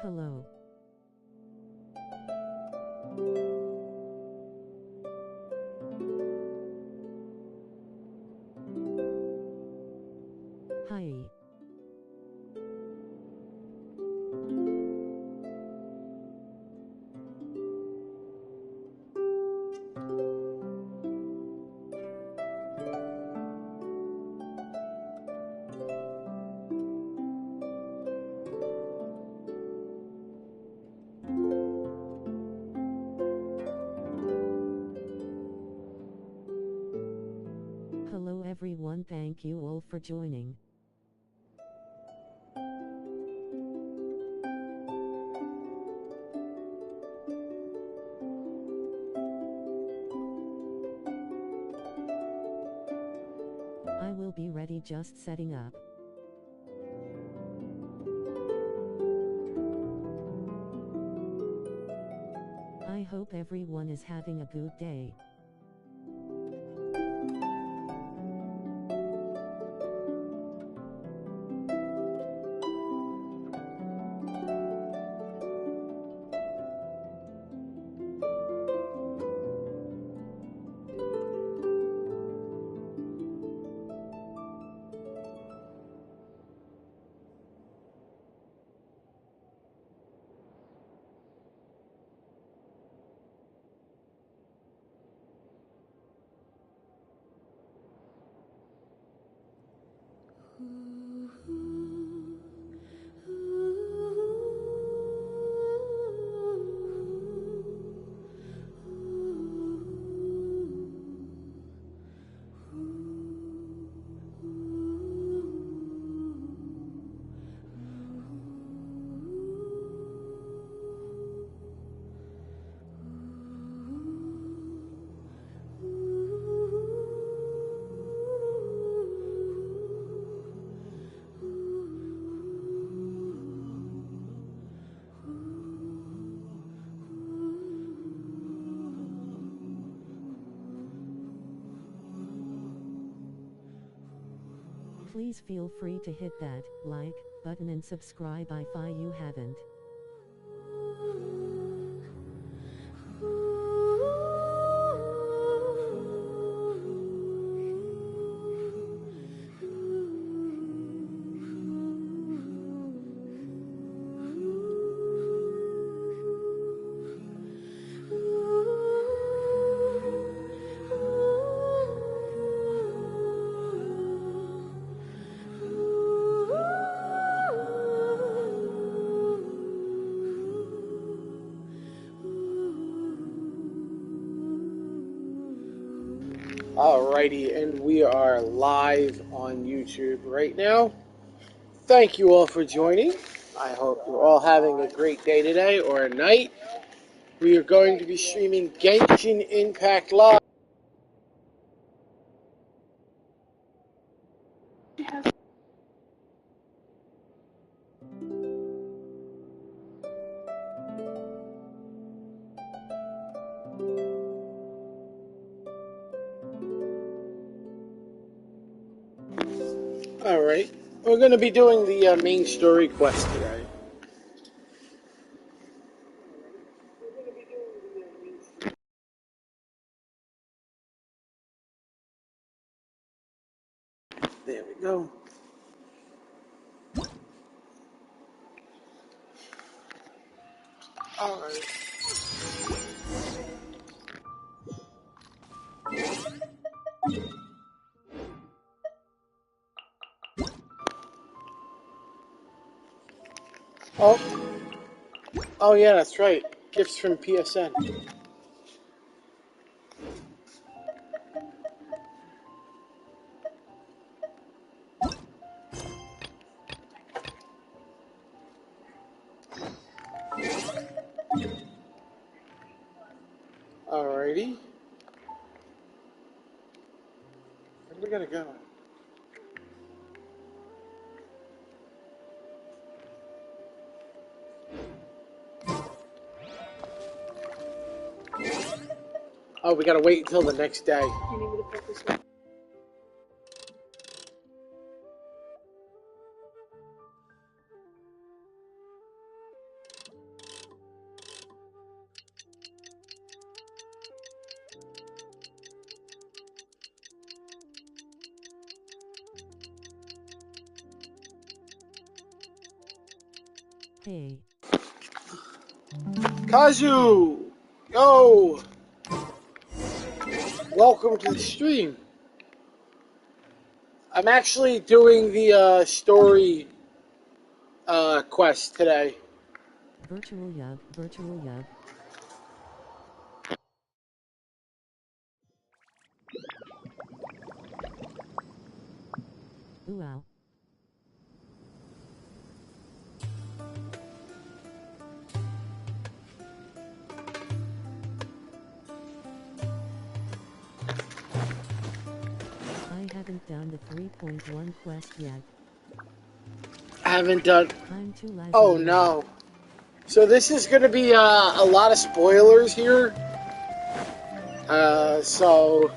Hello. Hi. Hello everyone, thank you all for joining. I will be ready, just setting up. I hope everyone is having a good day. Please feel free to hit that like button and subscribe if you haven't. Alrighty, and we are live on YouTube right now. Thank you all for joining. I hope you're all having a great day today or a night. We are going to be streaming Genshin Impact Live. Alright, we're going to be doing the main story quest today. There we go. Alright. Oh yeah, that's right. Gifts from PSN. Alrighty. Where do we gotta go? Oh, we gotta wait until the next day. You need me to put this one? Hey. Kazu! Yo! Welcome to the stream. I'm actually doing the story quest today. Virtual Yug, Virtual Yug. Wow. I haven't done the 3.1 quest yet. I haven't done... I'm too lazy. Oh no. So this is going to be a lot of spoilers here. So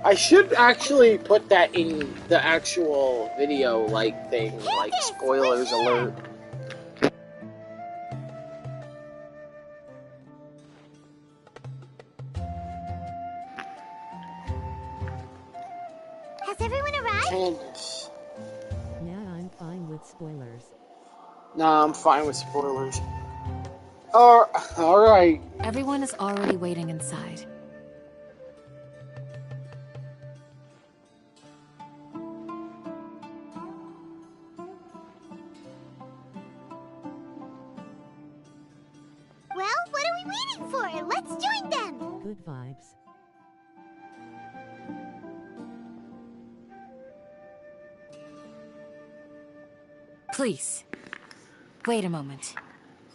I should actually put that in the actual video like thing, like spoilers alert. Has everyone arrived? Candace. Nah, I'm fine with spoilers. Nah, I'm fine with spoilers. Alright. Everyone is already waiting inside. Well, what are we waiting for? Let's join them! Good vibes. Please, wait a moment.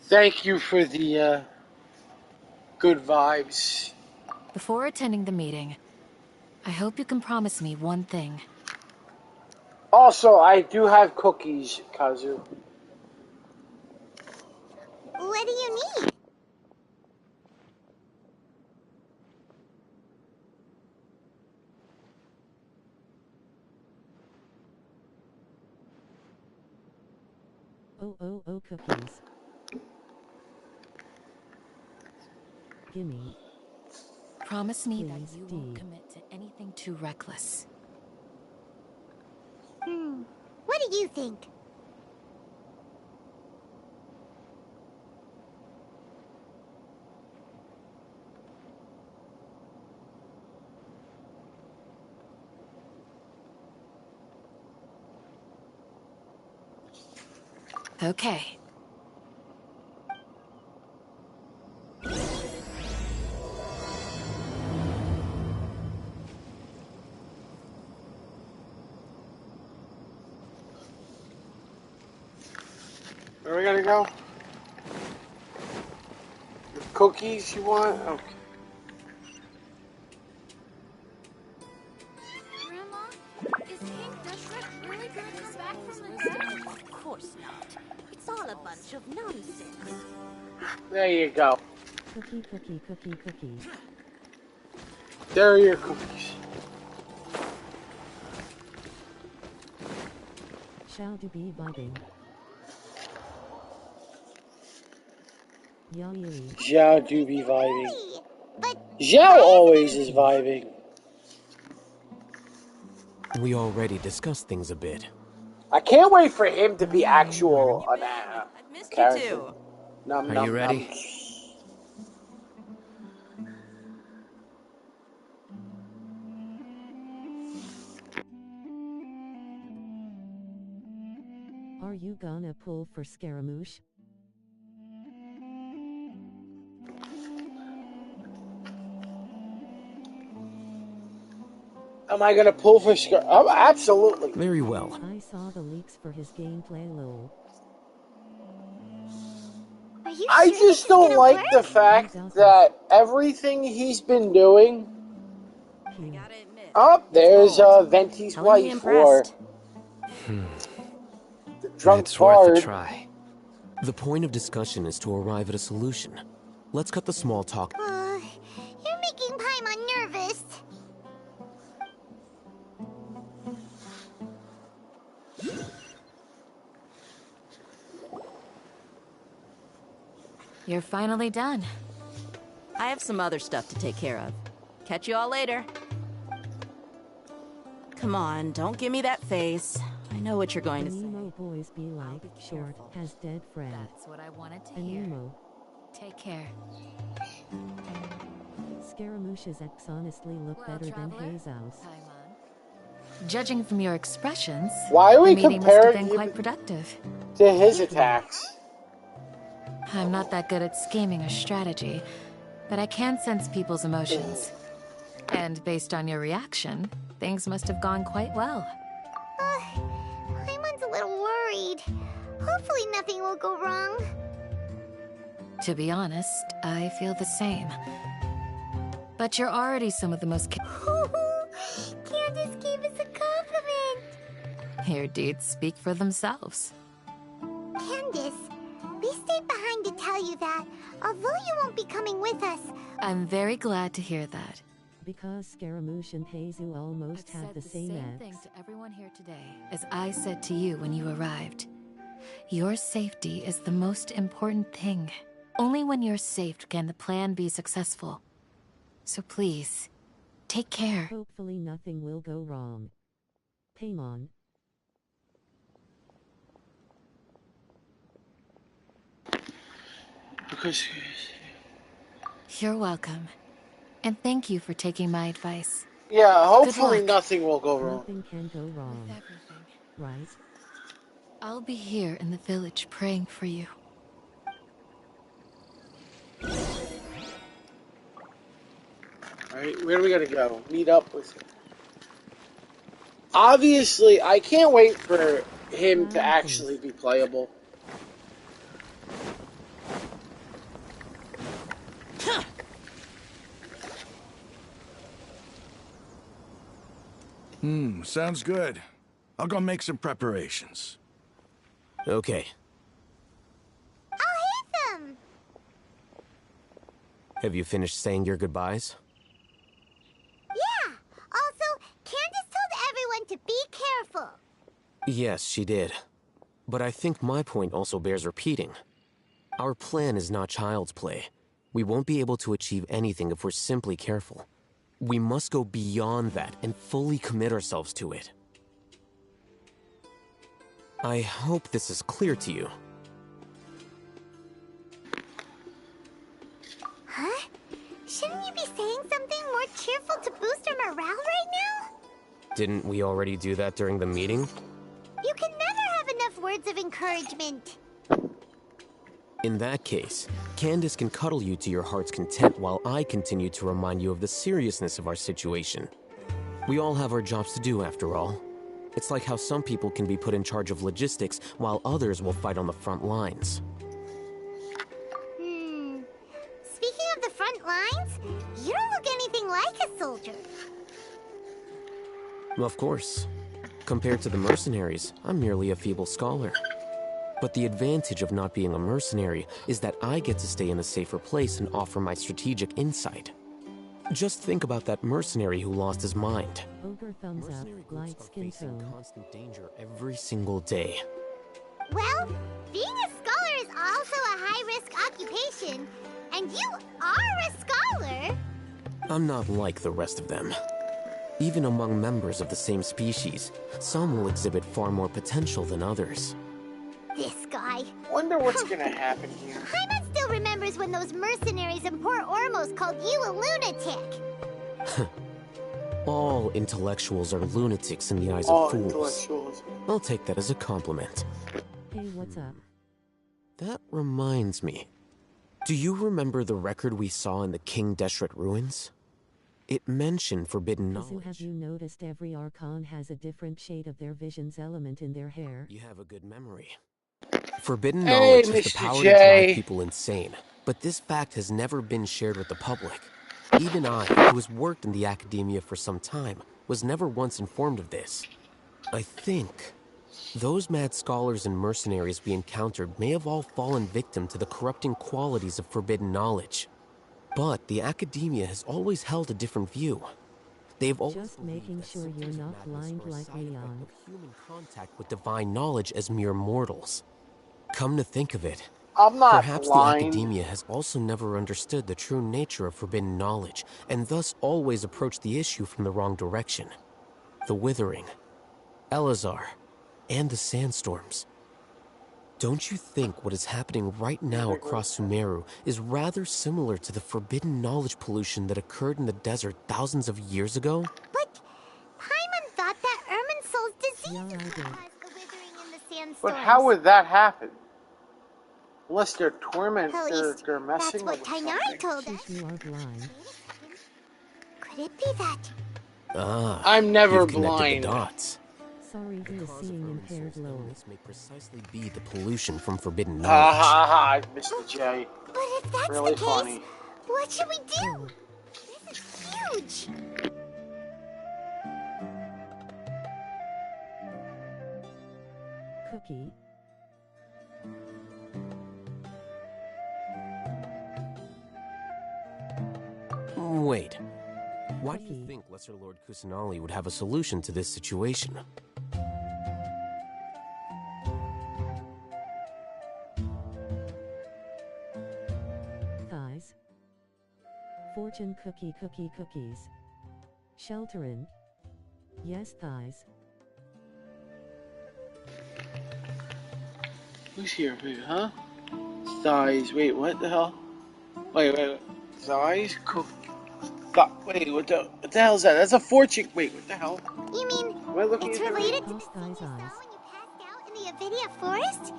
Thank you for the good vibes. Before attending the meeting, I hope you can promise me one thing. Also, I do have cookies, Kazu. What do you need? Oh, cookies. Gimme. Promise me Please, that you D. won't commit to anything too reckless. What do you think? Okay. Where are we gonna go? The cookies you want? Okay. Grandma, is King Deshret really gonna come back from the dead? Of course not. It's all a bunch of nonsense. There you go. Cookie. There are your cookies. Shall do be vibing. Yali. Zhao do be vibing. Hey, but Zhao always is vibing. We already discussed things a bit. I can't wait for him to be actual I've missed character. you too. Num, Are num, you ready? num. Are you gonna pull for Scaramouche? Am I gonna pull for Scar? Oh, absolutely. Very well. I saw the leaks for his gameplay lol. are you I sure this just is don't gonna like work? the fact that everything he's been doing. I gotta admit. Oh, there's Venti's Telling me wife, or impressed. the drunk It's worth a bard. try. The point of discussion is to arrive at a solution. Let's cut the small talk. You're making Paimon nervous. You're finally done. I have some other stuff to take care of. Catch you all later. Come on, don't give me that face. I know what you're going to say. Nemo will boys be I'll like? be Short, careful. has dead friend. That's what I wanted to An hear. emo. Take care. Scaramouche's ex honestly look Well, better than traveler, Hazel's. Judging from your expressions, Why are the we meeting must have comparing been you quite productive. to his attacks? I'm not that good at scheming or strategy, but I can sense people's emotions. And based on your reaction, things must have gone quite well. Paimon's a little worried. Hopefully nothing will go wrong. To be honest, I feel the same. But you're already some of the most... Candace gave us a compliment. Your deeds speak for themselves. Candace, we stayed behind to tell you that, although you won't be coming with us, I'm very glad to hear that. Because Scaramouche and Hazel almost I've have said the same thing ex. to everyone here today as I said to you when you arrived. Your safety is the most important thing. Only when you're safe can the plan be successful. So please, take care. Hopefully nothing will go wrong. Paimon. Because You're welcome. And thank you for taking my advice. yeah, hopefully luck. nothing will go wrong. Nothing can go wrong. With everything. Right? I'll be here in the village praying for you. Alright, where do we gotta go? Meet up with him. Obviously, I can't wait for him to actually be playable. Sounds good. I'll go make some preparations. Okay. I'll hit them. Have you finished saying your goodbyes? Yeah. Also, Candace told everyone to be careful. Yes, she did. But I think my point also bears repeating. Our plan is not child's play. We won't be able to achieve anything if we're simply careful. We must go beyond that and fully commit ourselves to it. I hope this is clear to you. Huh? Shouldn't you be saying something more cheerful to boost our morale right now? Didn't we already do that during the meeting? You can never have enough words of encouragement. In that case, Candace can cuddle you to your heart's content while I continue to remind you of the seriousness of our situation. We all have our jobs to do after all. It's like how some people can be put in charge of logistics while others will fight on the front lines. Speaking of the front lines, you don't look anything like a soldier. Of course. Compared to the mercenaries, I'm merely a feeble scholar. But the advantage of not being a mercenary is that I get to stay in a safer place and offer my strategic insight. Just think about that mercenary who lost his mind. Ogre thumbs up, light skin tone. Constant danger every single day. Well, being a scholar is also a high-risk occupation, and you are a scholar. I'm not like the rest of them. Even among members of the same species, some will exhibit far more potential than others. This guy. Wonder what's gonna happen here. Paimon still remembers when those mercenaries in Port Ormos called you a lunatic. All intellectuals are lunatics in the eyes All of fools. intellectuals. I'll take that as a compliment. Hey, what's up? That reminds me. Do you remember the record we saw in the King Deshret ruins? It mentioned forbidden Kazu, have knowledge. you noticed every Archon has a different shade of their vision's element in their hair? You have a good memory. Forbidden Hey, knowledge is the Mr. power to J. drive people insane, but this fact has never been shared with the public. Even I, who has worked in the academia for some time, was never once informed of this. I think those mad scholars and mercenaries we encountered may have all fallen victim to the corrupting qualities of forbidden knowledge. But the academia has always held a different view. They've always Just believed making that sure symptoms you're of not madness blind were a like side effect Leon. of human contact with divine knowledge as mere mortals. Come to think of it, I'm not perhaps blind. the academia has also never understood the true nature of forbidden knowledge, and thus always approached the issue from the wrong direction. The Withering, Elazar, and the sandstorms. Don't you think what is happening right now across Sumeru is rather similar to the forbidden knowledge pollution that occurred in the desert thousands of years ago? But Paimon thought that Irminsul's disease Yeah, I did. caused the withering in the sandstorms. But how would that happen? Unless they're torment, At least, they're that's messing what with Tainari something. told us. Since you are blind, Could it be that? Ah, I'm never you've connected blind. the dots. sorry he is Cause of seeing Irminsul's impaired low. illness may precisely be the pollution from forbidden Ha knowledge. ha ha, Mr. J. But if that's Really the case, funny. what should we do? Oh, This is huge. Cookie. Wait. Why do you Cookie. think Lesser Lord Kusanali would have a solution to this situation? Thighs. Fortune cookie cookies. Shelterin. Yes, thighs. Who's here? Wait, huh? Thighs. Wait, what the hell? Wait. Thighs? Wait, what the hell is that? That's a fortune. Wait, what the hell? You mean Am I looking it's at the- related to Cross the thighs thing you saw eyes. when you passed out in the Avidia forest?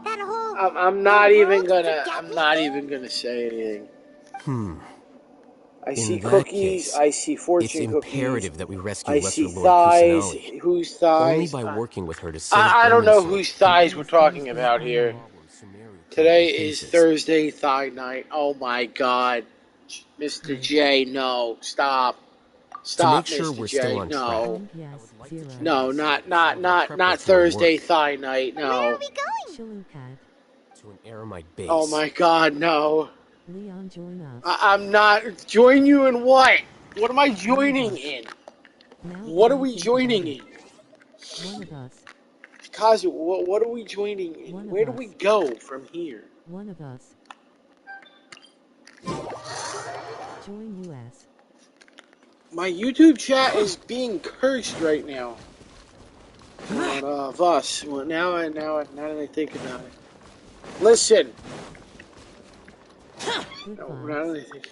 That whole I'm not the even world gonna. forget I'm me not thing? even gonna say anything. I In see that cookies. case, I see fortune It's cookies. imperative that we rescue I Lesser see Lord thighs. Kusanali. Whose thighs? Only by working with her to save I don't know Irminsul whose thighs we're talking about here. Today is Thursday thigh night. Oh my God, Mr. J, no, stop, To make Mr. sure we're J, still on no, And yes, zero. no, not Thursday thigh night, Where are no. we going? Shilukad. To an Aramite base. Oh my God, no. Leon, join us. I'm not. Join you in what? What am I joining in? Now What that are I we think joining about in? it, one of us. Kazu, what are we joining in? One of Where do us. we go from here? One of us. Join US. My YouTube chat is being cursed right now. One of us. Well, now that I think about it. Listen. Good Now vibes. that I think.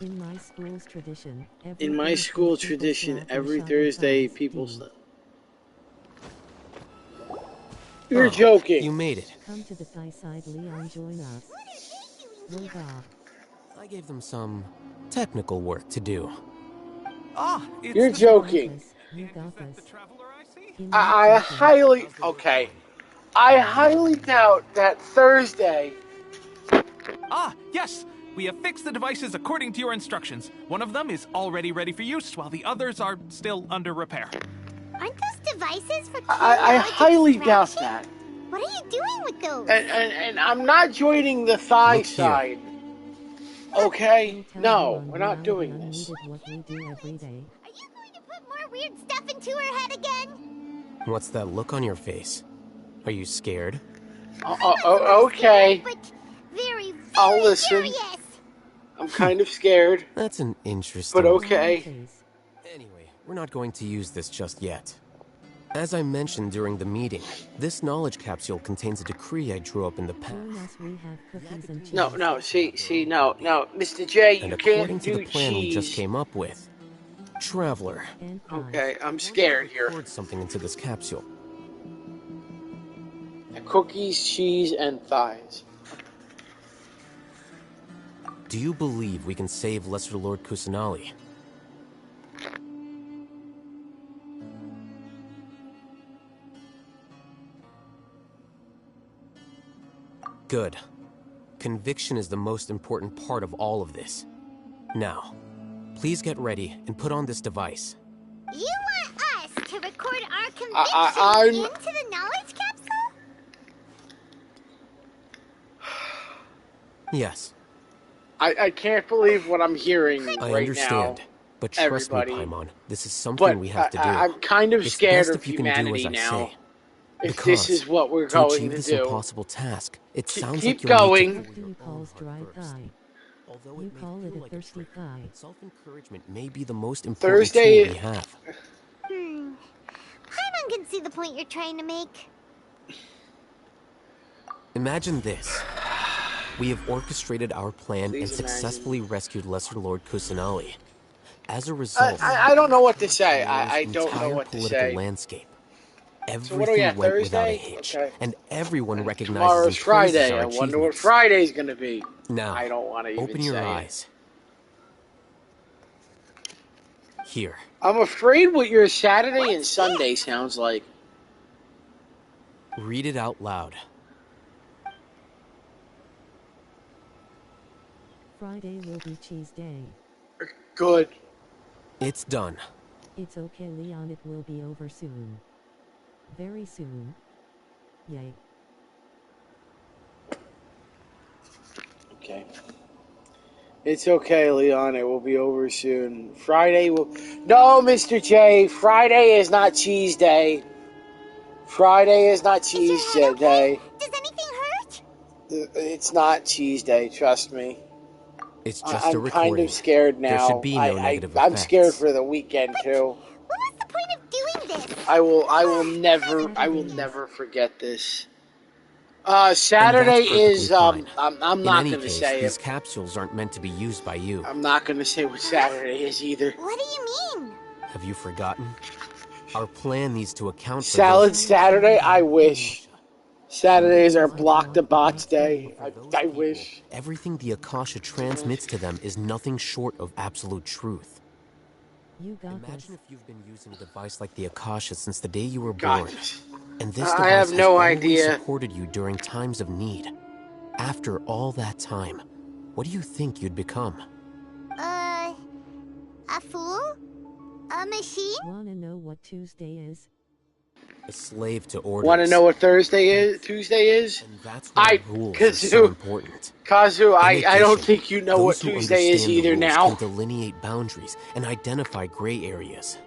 In my school's tradition, every In my Thursday school people tradition, slap and every shove Thursday thighs, people D. slap. You're You joking. made it. Come to the thigh side, Leon, join us. Woga. I gave them some technical work to do. Ah, it's You're the joking. You got Is that this. the traveler I see? In my I tradition, highly okay. I highly doubt that Thursday. Ah, yes! We have fixed the devices according to your instructions. One of them is already ready for use, while the others are still under repair. Aren't those devices for I highly doubt that. What are you doing with those? And I'm not joining the thigh Look here. side. Okay? we'll tell No, you on we're not reality doing this. unneeded what we do every day. Are you going to put more weird stuff into her head again? What's that look on your face? Are you scared? Okay. But very, I'll very listen. curious. I'm kind of scared. That's an interesting... But okay. Please. Anyway, we're not going to use this just yet. As I mentioned during the meeting, this knowledge capsule contains a decree I drew up in the past. Join us, we have cookies and cheese. No, no. Mr. J, And you according can't to do the plan we just cheese. came up with, Traveler, And thighs. Okay, I'm scared here. poured something into this capsule. Cookies, cheese, and thighs. Do you believe we can save Lesser Lord Kusanali? Good. Conviction is the most important part of all of this. Now, please get ready and put on this device. You want us to record our conviction I'm- into the knowledge capsule? Yes, I can't believe what I'm hearing I right understand. now. But trust everybody. me, Paimon, this is something But we have to do. I'm kind of It's scared best of if you can do humanity as I now. say. If Because this is what we're to going achieve to this do. impossible task, it sounds keep like you'll going. need What to do you call dry thigh? Although You it may call it feel a like thirsty trick, thigh. self-encouragement may be the most important Thursday- tool we have. Paimon can see the point you're trying to make. Imagine this. We have orchestrated our plan Please and successfully rescued Lesser Lord Kusanali. As a I, result, I don't know what to say. Sumeru's I don't know entire what to political say. landscape. So what are we Everything at, went without a Thursday? hitch, Okay. and everyone And recognizes tomorrow's and praises Friday. our I wonder what achievements. Friday's gonna be. Now, I don't want to even open your say it. eyes. Here. I'm afraid what your Saturday and Sunday sounds like. Read it out loud. Friday will be cheese day. Good. It's done. It's okay, Leon, it will be over soon. Very soon. Yay. Okay. It's okay, Leon. It will be over soon. Friday will... No, Mr. J. Friday is not cheese day. Friday is not cheese day. Okay? Does anything hurt? It's not cheese day, trust me. It's just I'm a recording. kind of scared now. There should be no negative I'm effects. scared for the weekend too. What was the point of doing this? I will never forget this. Saturday is fine. I'm not In gonna any case, say these it. capsules aren't meant to be used by you. I'm not gonna say what Saturday is either. What do you mean? Have you forgotten? Our plan needs to account for Salad those... Saturday, I wish. Saturdays are block the bots day. I wish. Everything the Akasha transmits to them is nothing short of absolute truth. You got Imagine this. if you've been using a device like the Akasha since the day you were Got born. this. And this I device have has no always idea. supported you during times of need. After all that time, what do you think you'd become? A fool? A machine? Wanna know what Tuesday is? A slave to orders. Want to know what Tuesday is? And that's why rules are so important. Kazu, In I don't addition, think you know what those who Tuesday is understand the either rules now. can delineate boundaries and identify gray areas.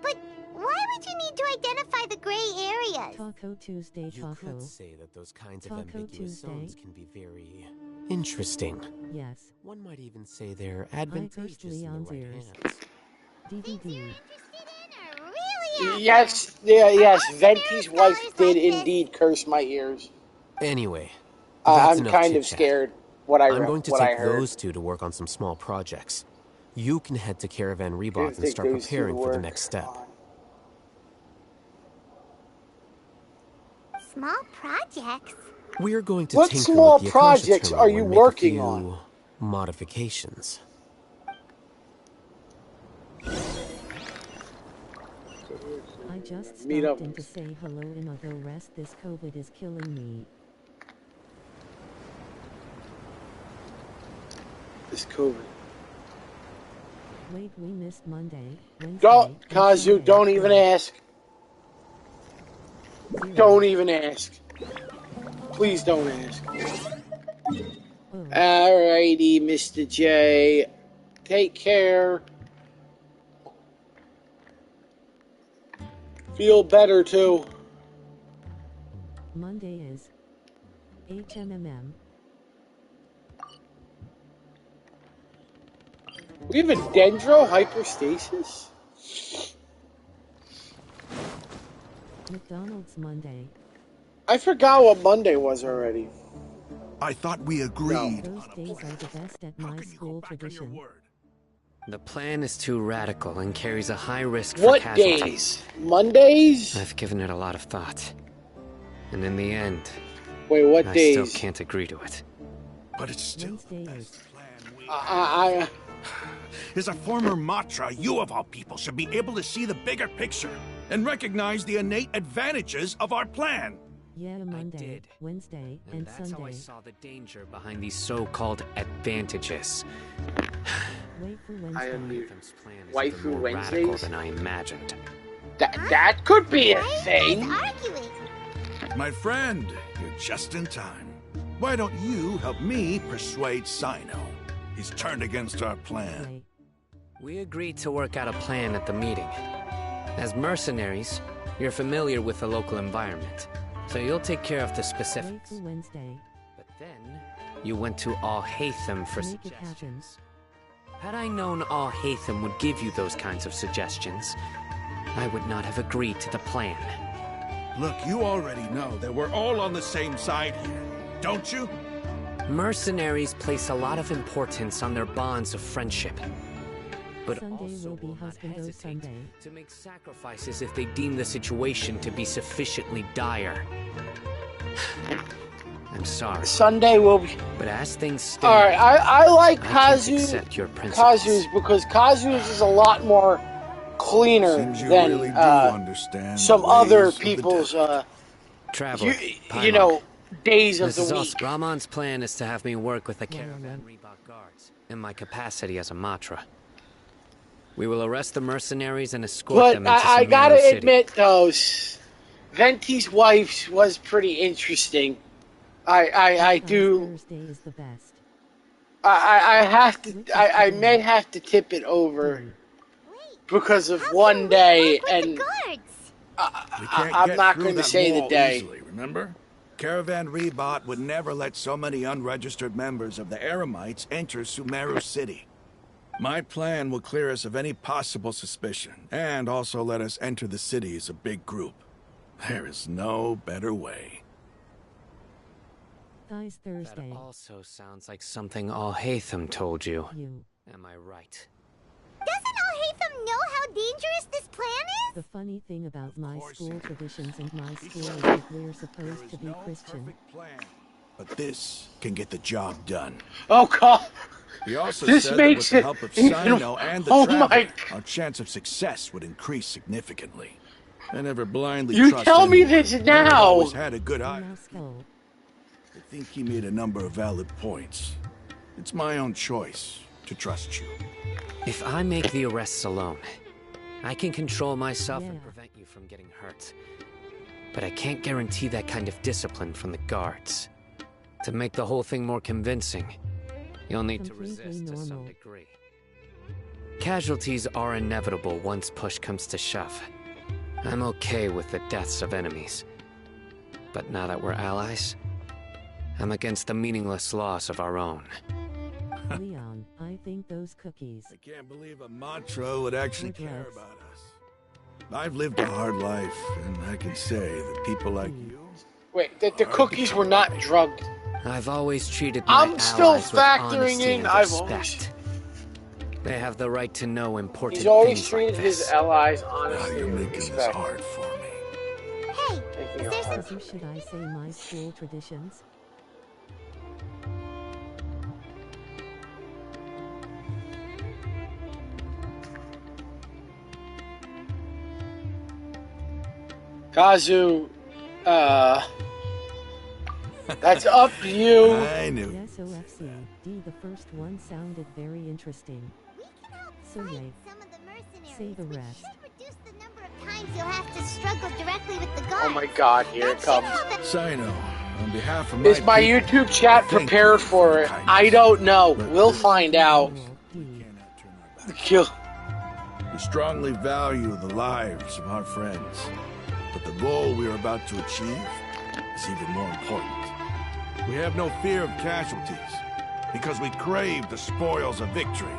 But why would you need to identify the gray areas? Taco Tuesday, You Taco. could say that those kinds of Taco ambiguous Tuesday. zones can be very interesting. Yes. One might even say they're cursed advantageous in the Leon's right ears. hands. DVD. Yes, Venti's wife did indeed curse my ears. Anyway, that's I'm enough kind of chit-chat. scared what I I'm going to what I take heard. those two to work on some small projects. You can head to Caravan Didn't Rebot and think start those two preparing for the work. next step. Small projects? We're going to What tinker small with the Akasha projects terminal are you and make a working few on? modifications. I just Meet up. stopped in to say hello and I'll go rest. This COVID is killing me. This COVID. Wait, we missed Monday, Wednesday, Don't, and Kazu, Sunday. don't even ask. Zero. Don't even ask. Please don't ask. Oh. Alrighty, Mr. J. Take care. Feel better too. Monday is HMMM. We have a dendro hyperstasis? McDonald's Monday. I forgot what Monday was already. I thought we agreed Those on a days plan. are the best at How my can you go school back on your tradition. word? The plan is too radical and carries a high risk for What casualties. days? Mondays? I've given it a lot of thought. And in the end, Wait, what I days? still can't agree to it. But it's still Wednesday the is best plan we I As a former Matra, you of all people should be able to see the bigger picture and recognize the innate advantages of our plan. Yeah, Monday, did. Wednesday, And and that's how I Sunday. saw the danger behind these so-called advantages. Wait for I Wednesday. am here. This plan is Waifu even more radical Wednesdays? than I imagined. That could be a Why are you thing. guys arguing? My friend, you're just in time. Why don't you help me persuade Sino? He's turned against our plan. Wait. We agreed to work out a plan at the meeting. As mercenaries, you're familiar with the local environment, so you'll take care of the Wait specifics. for Wednesday. But then, you went to Al-Haytham for Make it happen. suggestions. Had I known Al-Haytham would give you those kinds of suggestions, I would not have agreed to the plan. Look, you already know that we're all on the same side here, don't you? Mercenaries place a lot of importance on their bonds of friendship. But Sunday also will be will not husband of hesitate Sunday. to make sacrifices if they deem the situation to be sufficiently dire. I'm sorry, Sunday will be. but as things stand, Alright, I like I can't Kazu. accept your principles. Kazu's because Kazu's is a lot more cleaner Seems you than really do understand some the other ways of the people's desert. Traveler, you know, days of this the is week. also Ramon's plan is to have me work with the Yeah, caravan Reebok guards in my capacity as a Matra. We will arrest the mercenaries and escort them But into I Sumeru gotta City. admit, though, Venti's wife was pretty interesting. I do. Thursday is the best. I have to. I may have to tip it over because of one day, and We can't I'm get not through going to that say the wall day. easily, remember? Caravan Rebot would never let so many unregistered members of the Eremites enter Sumeru City. My plan will clear us of any possible suspicion, and also let us enter the city as a big group. There is no better way. Thighs Thursday. That also sounds like something Alhaitham told you. You. Am I right? Doesn't Alhaitham know how dangerous this plan is? The funny thing about my course school he traditions and my He school said is that we're there supposed is to be no Christian. perfect plan, but this can get the job done. Oh God! He also This said that with makes the it help of even- Sino and the Oh Traveler, my- our chance of success would increase significantly. I never blindly You trust tell me anyone, this and I've now. always had a good eye. Now skull. I think he made a number of valid points. It's my own choice to trust you. If I make the arrests alone, I can control myself and Yeah. prevent you from getting hurt. But I can't guarantee that kind of discipline from the guards. To make the whole thing more convincing, you'll need to Completely resist to some normal. degree. Casualties are inevitable once push comes to shove. I'm okay with the deaths of enemies. But now that we're allies, I'm against the meaningless loss of our own. Leon, I think those cookies. I can't believe a Matra would actually Good care drugs. about us. I've lived a hard life, and I can say that people like you... Wait, the cookies were not drugged. I've always treated my I'm still allies with factoring honesty in. and I've respect. They have the right to know important He's always things like treated his this. allies Now honestly you're and making this respect. hard for me. Hey, Making is it there hard. some... Or should I say my school traditions? Kazu, that's up to you. I knew. Yes, OFC. D. The first one sounded very interesting. We can help So fight Ray, some of the mercenaries, say the which rest. should reduce the number of times you'll have to struggle directly with the guards. Oh my God, here it That should comes. help it. Sino, on behalf of my Is my people, YouTube chat thank prepared you for your it? kindness. I don't know. But We'll find out. Rule, D. cannot turn our back. Kill. We strongly value the lives of our friends, but the goal we are about to achieve is even more important. We have no fear of casualties, because we crave the spoils of victory.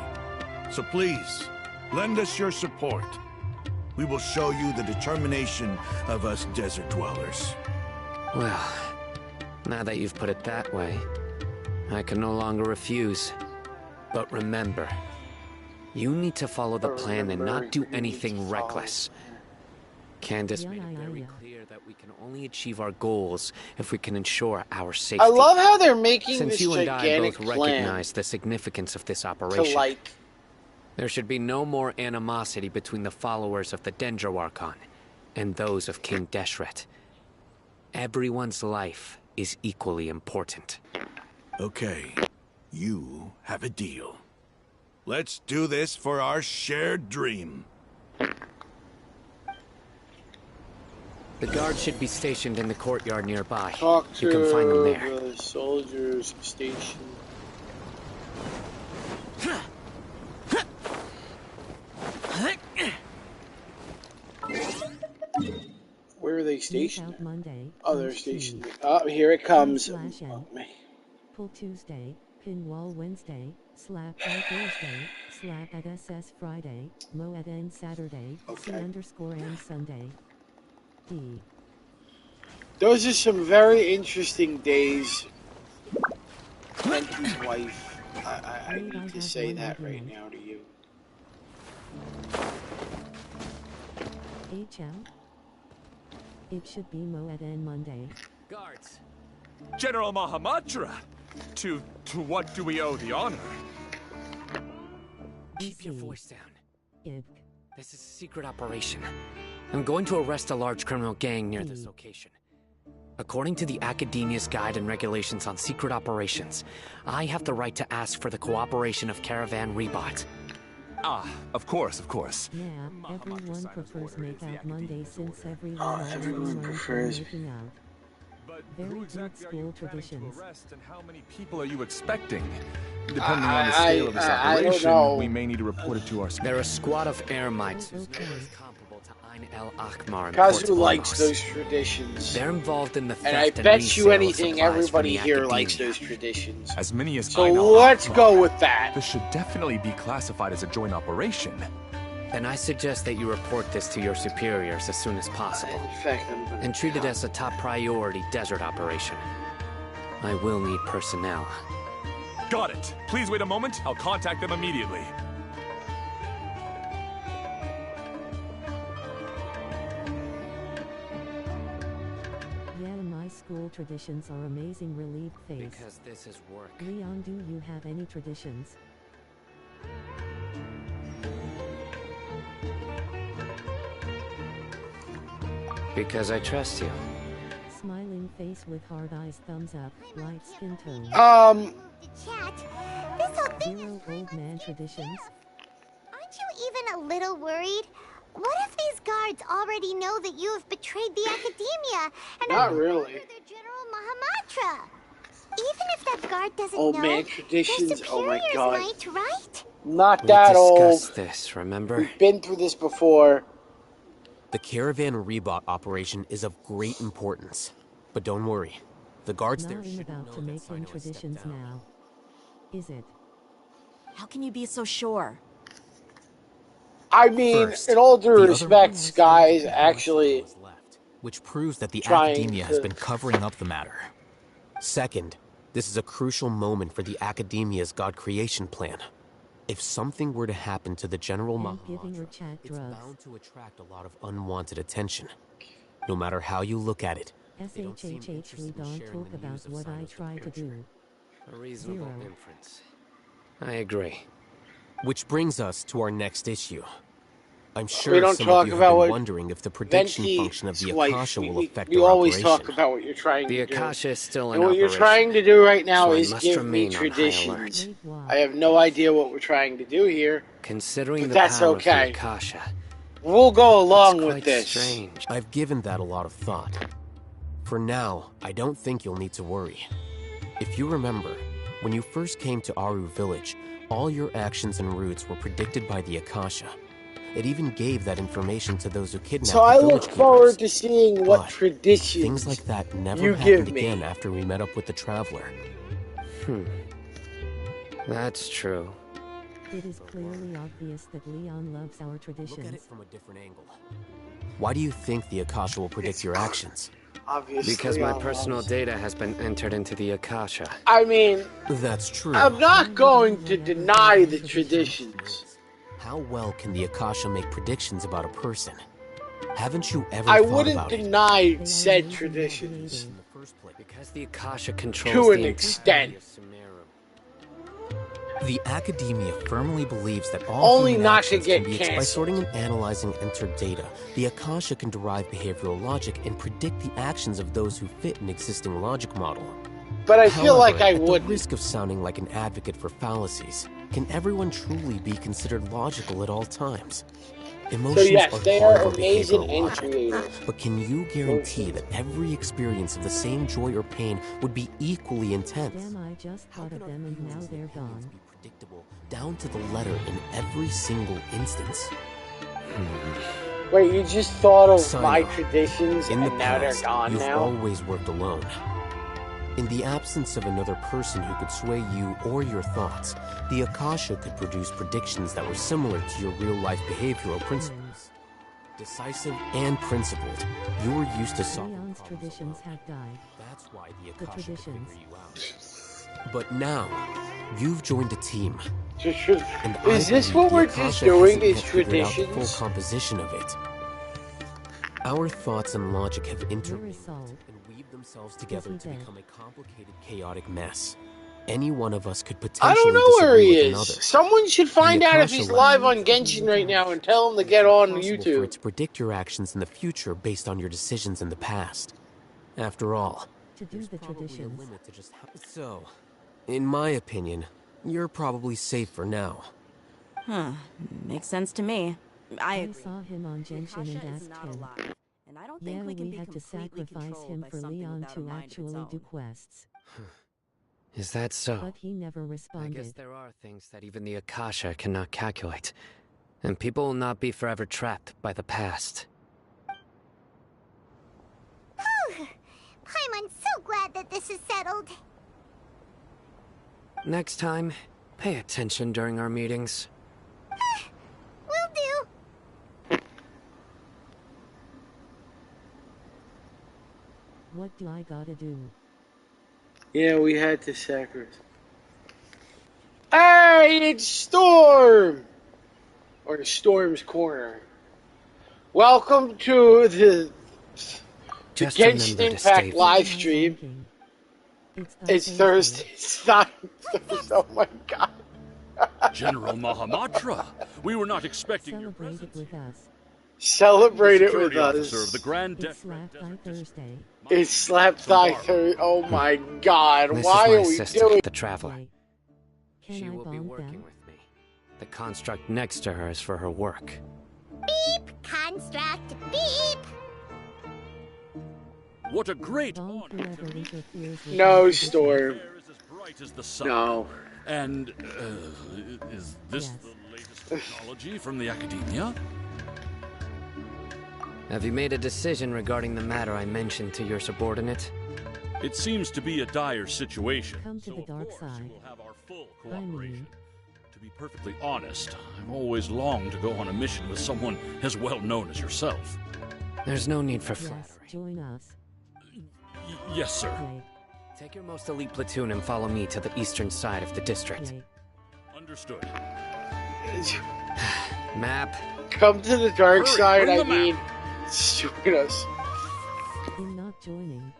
So please, lend us your support. We will show you the determination of us desert dwellers. Well, now that you've put it that way, I can no longer refuse. But remember, you need to follow the plan and not do anything reckless. Candace made it very clear that we can only achieve our goals if we can ensure our safety. I love how they're making Since this you and I gigantic both plan recognize the significance of this to operation, like. there should be no more animosity between the followers of the Dendro Archon and those of King Deshret. Everyone's life is equally important. Okay, you have a deal. Let's do this for our shared dream. The guards should be stationed in the courtyard nearby. Talk to You can find them there. the soldiers station. Where are they stationed? Out Monday. Oh, they're punch T. stationed. Oh, here it comes. Slash N. Oh, man. Pull Tuesday. Pin wall Wednesday. Slap on Thursday. Slap at SS Friday. Mo at N Saturday. C Okay. underscore N Sunday. D. Those are some very interesting days. Venti's wife. I need to say that right now to you. HM? It should be Moed and Monday. Guards. General Mahamatra! To what do we owe the honor? Keep your voice down. Ibk. This is a secret operation. I'm going to arrest a large criminal gang near this location. According to the Academia's Guide and Regulations on Secret Operations, I have the right to ask for the cooperation of Caravan Rebot. Ah, of course. Yeah, everyone prefers make out Monday since everyone already learns making out. But Very who good exactly school are you planning traditions. to arrest, and how many people are you expecting? Depending on the scale of this I don't operation, know. we may need to report it to our... They're a squad of Eremites whose Okay. name is comparable to Ein El Akmar in Port Kazu likes Ormos. those traditions. They're involved in the theft And I and bet you resale of anything supplies from everybody the here likes Academia. those traditions. As many as So I know. let's go with that. This should definitely be classified as a joint operation. Then I suggest that you report this to your superiors as soon as possible, In fact, I'm gonna and treat it as a top priority desert operation. I will need personnel. Got it. Please wait a moment. I'll contact them immediately. Yeah, my school traditions are amazing. Relieved face. Because this is work. Leon, do you have any traditions? Because I trust you. Smiling face with hard eyes, thumbs up, light skin tone. The chat. This whole thing. Zero old man traditions. Aren't you even a little worried? What if these guards already know that you have betrayed the Academia and Not are really. under their General Mahamatra? Even if that guard doesn't Old know, man their traditions? Oh my superiors God. might, right? Not We that discussed old. this, remember? We've been through this before. The Caravan Rebot operation is of great importance. But don't worry. The guards there Not in shouldn't about know to that make Sino them has stepped traditions down. now. Is it? How can you be so sure? I mean, First, in all due the other respect, one Sky is has actually left, which proves that the trying Academia has to- been covering up the matter. Second, this is a crucial moment for the Academia's God creation plan. If something were to happen to the General And giving her Mahamatra, chat it's drugs. bound to attract a lot of unwanted attention. No matter how you look at it, they don't seem SHHH, interested we in don't sharing talk the about news of what I Sino's try to future. do. A reasonable Zero. inference. I agree. Which brings us to our next issue. I'm We sure don't some talk of you have about been what wondering if the prediction Venti's function of the wife. Akasha will affect We our always operation. talk about what you're trying The to do. Akasha is still in And what you're operation. trying to do right now So I is must give me remain on high traditions. Wait, what? I have no idea what we're trying to do here. Considering But the that's power okay. of the Akasha, We'll go it's along quite with this. strange. I've given that a lot of thought. For now, I don't think you'll need to worry. If you remember, when you first came to Aru Village, all your actions and routes were predicted by the Akasha. It even gave that information to those who kidnapped So I the look village forward keepers. to seeing what But traditions things like that never you happened give me. again after we met up with the Traveler. That's true. It is clearly obvious that Leon loves our Look at traditions. it from a different angle. Why do you think the Akasha will predict your actions? Obviously, Because my I'll personal lose. data has been entered into the Akasha. I mean, That's true. I'm not going to deny the traditions. How well can the Akasha make predictions about a person? Haven't you ever I thought wouldn't about it? deny They are said amazing traditions. In the first place, Because the Akasha controls To an the extent. entirety of Sumeru. the Academia firmly believes that all Only human not to actions get can be by canceled. sorting and analyzing entered data. The Akasha can derive behavioral logic and predict the actions of those who fit an existing logic model. But I feel like However, I at the wouldn't. risk of sounding like an advocate for fallacies, can everyone truly be considered logical at all times? Emotions So yes, are they part are of a amazing behavioral and logic. creative. But can you guarantee that every experience of the same joy or pain would be equally intense? Damn, I just How thought can of our them and now feelings they're opinions gone. be predictable down to the letter in every single instance? Wait, you just thought of Sino, my traditions In the and now they're past, gone you've now? always worked alone. In the absence of another person who could sway you or your thoughts, the Akasha could produce predictions that were similar to your real-life behavioral principles. Decisive and principled, you were used to solving Leon's problems traditions alone. have died. That's why the The Akasha could traditions. figure you out. But now, you've joined a team. And Is this I believe what the we're Akasha just doing? hasn't Is yet figured out the full traditions? composition of it. Our thoughts and logic have Where is intermingled Saul? and weaved themselves together he to dead? become a complicated, chaotic mess. Any one of us could I potentially don't know where disagree he with is. another. Someone should find out if Akasha he's lab live on needs to be Genshin right now addressed. and tell him to It's get on impossible for YouTube. it to predict your actions in the future based on your decisions in the past. After all, To do there's the probably traditions. a limit to just how. So, in my opinion, you're probably safe for now. Huh. Makes sense to me. I I agree. saw him on The Genshin Akasha and is asked not him. alive, and I don't Yeah, think we can we be had to completely sacrifice controlled him by for something Leon without a to mind of its actually do own. quests. Is that so? But he never I guess responded. there are things that even the Akasha cannot calculate. And people will not be forever trapped by the past. I'm so glad that this is settled. Next time, pay attention during our meetings. Will do. What do I gotta do? Yeah, we had to sacrifice. Hey, it's Storm! Or Storm's Corner. Welcome to the Just Genshin remember to stay Impact live Am I stream. bonking? It's It's Thursday. It's not Thursday. Oh my god. General Mahamatra, we were not expecting your Celebrate it presence. with us. Celebrate it with Security officer of us. the Grand It's Death Slap Thigh Thursday. It's Slap Thigh Thursday. Oh my god. This Why is are my we sister, doing? the Traveler. Yay. Can She I will be bonk working them? with me. The construct next to her is for her work. Beep. Construct. Beep. What a great Bonk honor whoever to meet. interferes with No, my tradition. Storm. Hair is as bright as the sun. No. And is this Yes. the latest technology from the academia? Have you made a decision regarding the matter I mentioned to your subordinate? It seems to be a dire situation. Come to so the of dark course side. you will have our full I mean- cooperation. To be perfectly honest, I've always longed to go on a mission with someone as well known as yourself. There's no need for Yes, flattery. join us. Yes, sir. Yay. Take your most elite platoon and follow me to the eastern side of the district. Yay. Understood. Map. Come to the dark Hurry, side, bring I the map. mean. Join us. In not joining.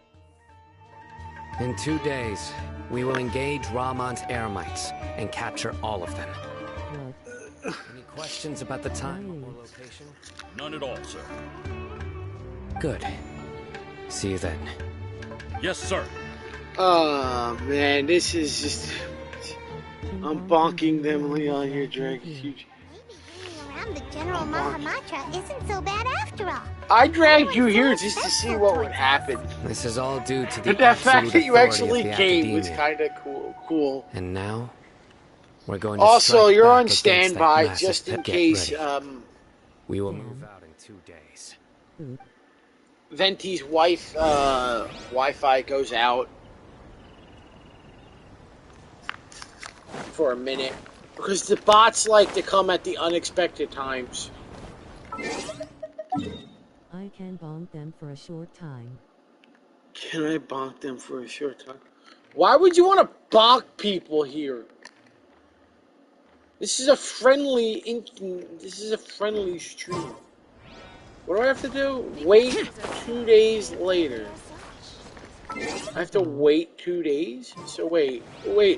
In 2 days, we will engage Ramon's Eremites and capture all of them. What? Any questions about the time or location? None at all, sir. Good. See you then. Yes, sir. Oh man, this is just. I'm bonking them, Leon. You're dragging huge. Maybe hanging around the General Mahamatra isn't so bad after all. I dragged you here just to see what would happen. This is all due to the But that fact absolute that you authority actually of the came was academia. kind of cool. And now, we're going to Also, strike you're back on against standby that massive just in pit. case Get ready. We will move out in 2 days. Oop. Venti's wife Wi-Fi goes out for a minute because the bots like to come at the unexpected times. I can bonk them for a short time. Can I bonk them for a short time? Why would you want to bonk people here? This is a friendly stream. What do I have to do? Wait 2 days later. I have to wait 2 days? So wait,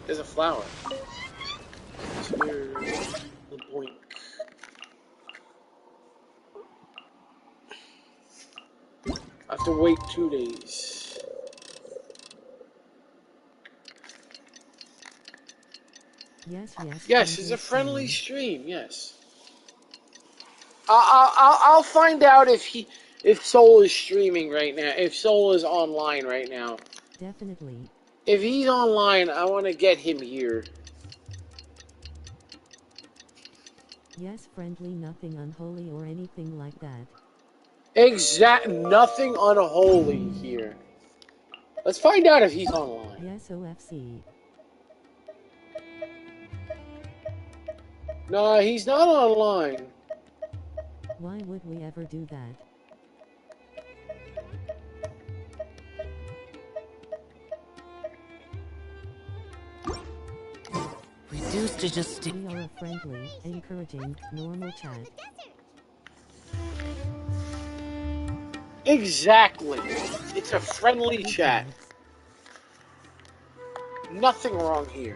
there's a flower. Boink. I have to wait 2 days. Yes. Yes, it's a friendly stream. Yes. I'll find out if Soul is streaming right now. If Soul is online right now. Definitely. If he's online, I want to get him here. Yes, friendly, nothing unholy or anything like that. Nothing unholy here. Let's find out if he's online. Yes, OFC. No, he's not online. Why would we ever do that? Reduced to just... We are a friendly, encouraging, normal chat. Exactly. It's a friendly chat. Nothing wrong here.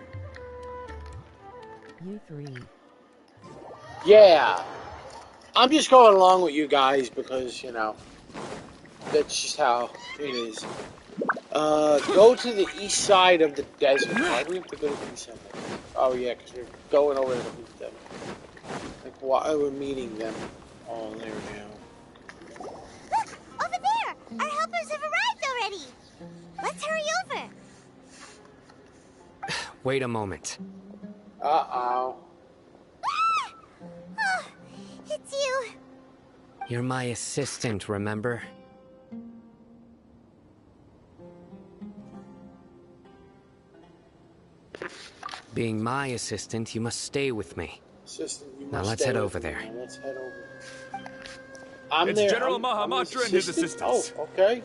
You three. Yeah. I'm just going along with you guys because, you know, that's just how it is. Go to the east side of the desert. Why do we have to go to the east side? Oh, yeah, because we're going over to meet them. Like, why we're meeting them all there now. Look! Over there! Our helpers have arrived already! Let's hurry over! Wait a moment. Uh-oh. Ah! Oh, it's you! You're my assistant, remember? Being my assistant, you must stay with me. Assistant, you Now must let's stay head with over me, there. man. Let's head over. I'm It's there. General I'm Mahamatra and his assistants. Oh, okay.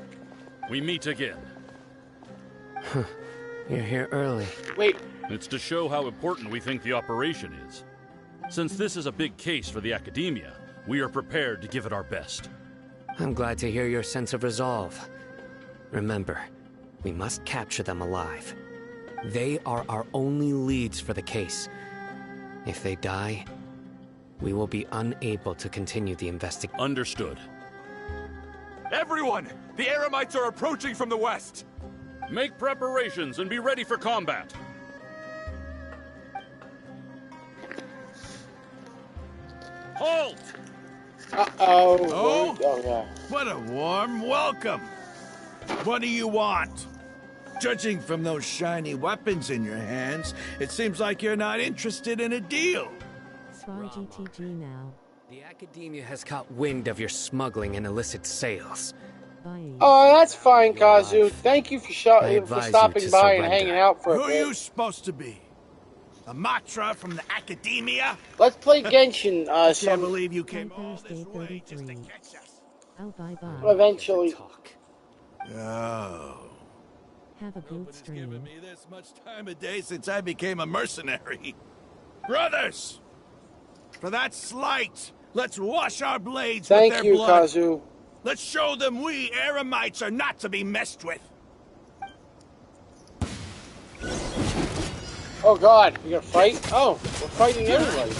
We meet again. You're here early. Wait. It's to show how important we think the operation is. Since this is a big case for the Academia, we are prepared to give it our best. I'm glad to hear your sense of resolve. Remember, we must capture them alive. They are our only leads for the case. If they die, we will be unable to continue the investigation. Understood. Everyone! The Eremites are approaching from the west! Make preparations and be ready for combat. Halt! Uh-oh. Oh? Oh, yeah. What a warm welcome. What do you want? Judging from those shiny weapons in your hands, it seems like you're not interested in a deal. Try GTG now. The Academia has caught wind of your smuggling and illicit sales. Bye. Oh, that's fine, Kazu. Thank you for, I advise you stopping to by and surrender. hanging out for Who a are bit. you supposed to be? A Matra from the Academia? Let's play Genshin. I can't believe you came On all this Thursday way just to 33. catch us. Oh, bye-bye. Eventually. Oh. Have a good Nobody's stream. given me this much time of day since I became a mercenary. Brothers! For that slight, let's wash our blades with Thank their you, blood. Kazu. Let's show them we Eremites are not to be messed with. Oh, God. You gonna fight? Oh, we're fighting everybody.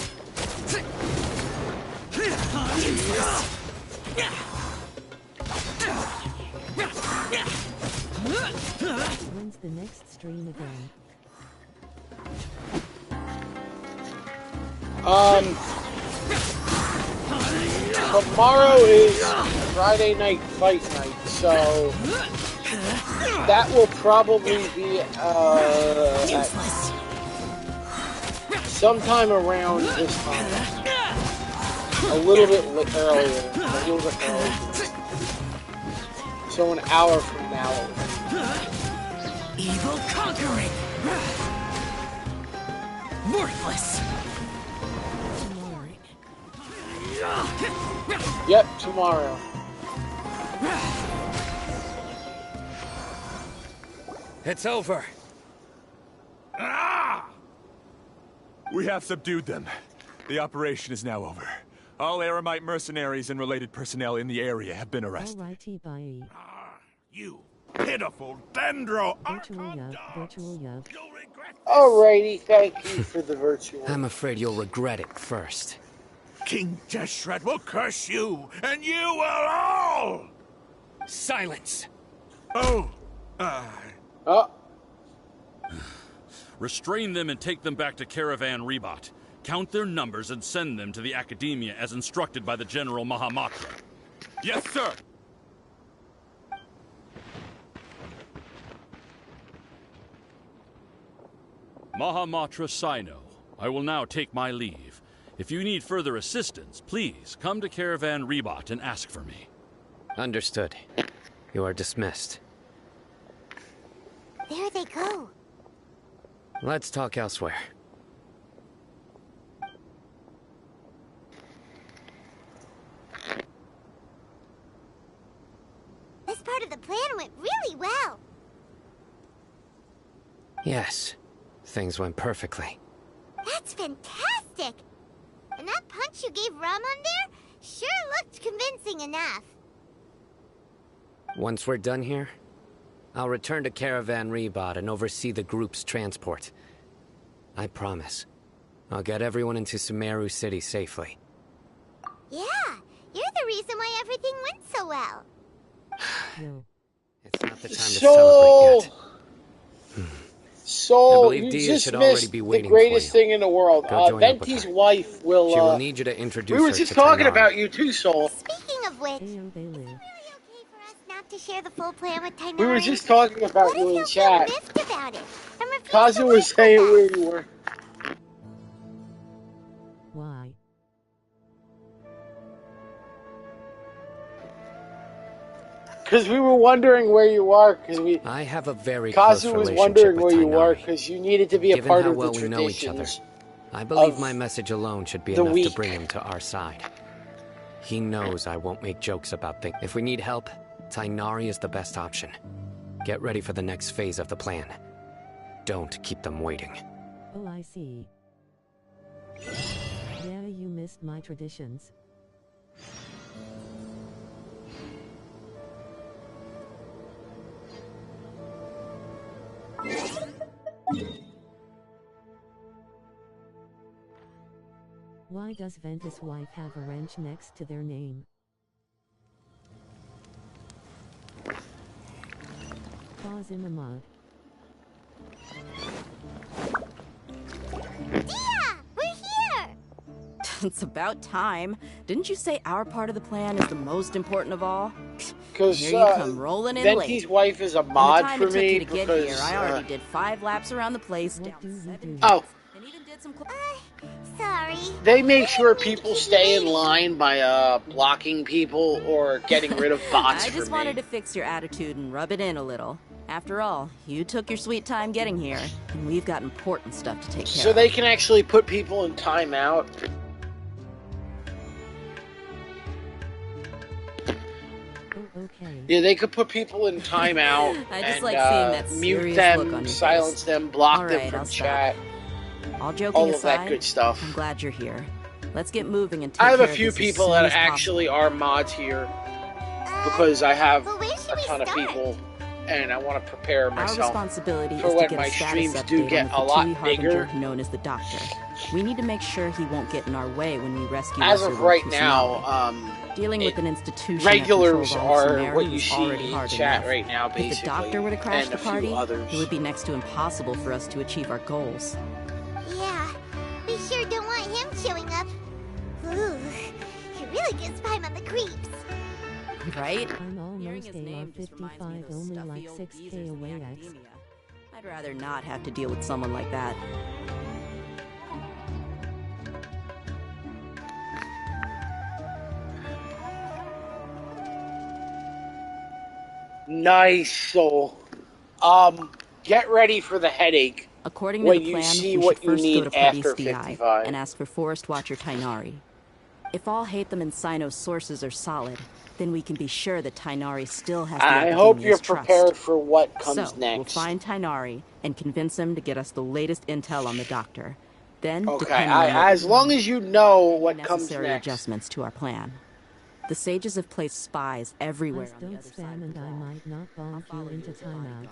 When's the next stream again? Tomorrow is Friday night fight night, so that will probably be at sometime around this time. A little bit earlier. A little bit earlier. So an hour from now. Evil conquering! Worthless! Yep, tomorrow. It's over. Ah! We have subdued them. The operation is now over. All Eremite mercenaries and related personnel in the area have been arrested. Alrighty, bye. You pitiful dendro Virtual Archon yup, dogs. virtual yup. You'll regret this. Alrighty, thank you for the virtual. I'm afraid you'll regret it first. King Deshret will curse you, and you will all! Silence! Oh, Restrain them and take them back to Caravan Rebot. Count their numbers and send them to the Academia as instructed by the General Mahamatra. Yes, sir! Mahamatra Sino, I will now take my leave. If you need further assistance, please come to Caravan Rebot and ask for me. Understood. You are dismissed. There they go. Let's talk elsewhere. Yes, things went perfectly. That's fantastic! And that punch you gave Rum on there sure looked convincing enough. Once we're done here, I'll return to Caravan Rebot and oversee the group's transport. I promise. I'll get everyone into Sumeru City safely. Yeah, you're the reason why everything went so well. It's not the time to celebrate yet. So, I believe you Dia just should already missed be the waiting greatest for you. thing in the world. Go join up with Venti's her. wife will, She will need you to introduce we were her just to talking Tainari. about you too, Soul. Speaking of which, Ayo, they live. okay for us not to share the full plan with Tainari? We were just talking about What you if in he'll feel chat. miffed about it and refuse to Kazu work was saying with where us? you were. Why? Because we were wondering where you are, because I have a very close Kazu was relationship wondering with where you were, Tainari. because you needed to be a Given part how of the well we know each other, traditions. I believe of my message alone should be the enough to week. bring him to our side. He knows I won't make jokes about things. If we need help, Tainari is the best option. Get ready for the next phase of the plan. Don't keep them waiting. Oh, I see. Yeah, you missed my traditions. Why does Ventus' wife have a wrench next to their name? Paws in the mud. Yeah, we're here! It's about time. Didn't you say our part of the plan is the most important of all? Because Here you come rolling in late. Venti's wife is a In the mod time for it took me you to get because here, I already did 5 laps around the place, down 7 oh, and even did some. Sorry. they make sure people stay in line by blocking people or getting rid of bots I for just me. wanted to fix your attitude and rub it in a little. After all, you took your sweet time getting here, and we've got important stuff to take care So of. they can actually put people in timeout. Okay. Yeah, they could put people in timeout I just and like seeing that mute serious look on them, your silence face. them, block All them right, from I'll stop. chat. All joking All of aside, that good stuff. I'm glad you're here. Let's get moving and take I have care a of few this as people soon that as actually are mods here because I have But where should a we ton of start? people and I want to prepare Our myself responsibility for is to when get my a status streams update do get on the a lot Fatui bigger. Harbinger known as the Doctor. We need to make sure he won't get in our way when we rescue As Lesser of Lord right Kusanagi. now, Dealing with an institution regulars that controls all of are Sumeru what you is see already in hard chat enough. right now, If basically, the Doctor were to crash and the a few party, others. it would be next to impossible for us to achieve our goals. Yeah, we sure don't want him showing up. Ooh, it really gets Pime on the creeps. Right? I'm Hearing almost his AR name just reminds me 55, of those only stuffy like old 6k geezers in the away X. academia. I'd rather not have to deal with someone like that. Nice. So, get ready for the headache According to when the you plan, see we what should you first go need to Party after SDI 55. and ask for Forest Watcher Tainari. If all Hatham and Sino's sources are solid, then we can be sure that Tainari still has the I hope you're Academia's trust. prepared for what comes So, next. we'll find Tainari and convince him to get us the latest intel on the Doctor. Then, Okay, depending on what as long as you know any what comes necessary next. adjustments to our plan. The sages have placed spies everywhere Eyes on the don't other side spam of and the I wall. might not bonk you into as a timeout. bodyguard.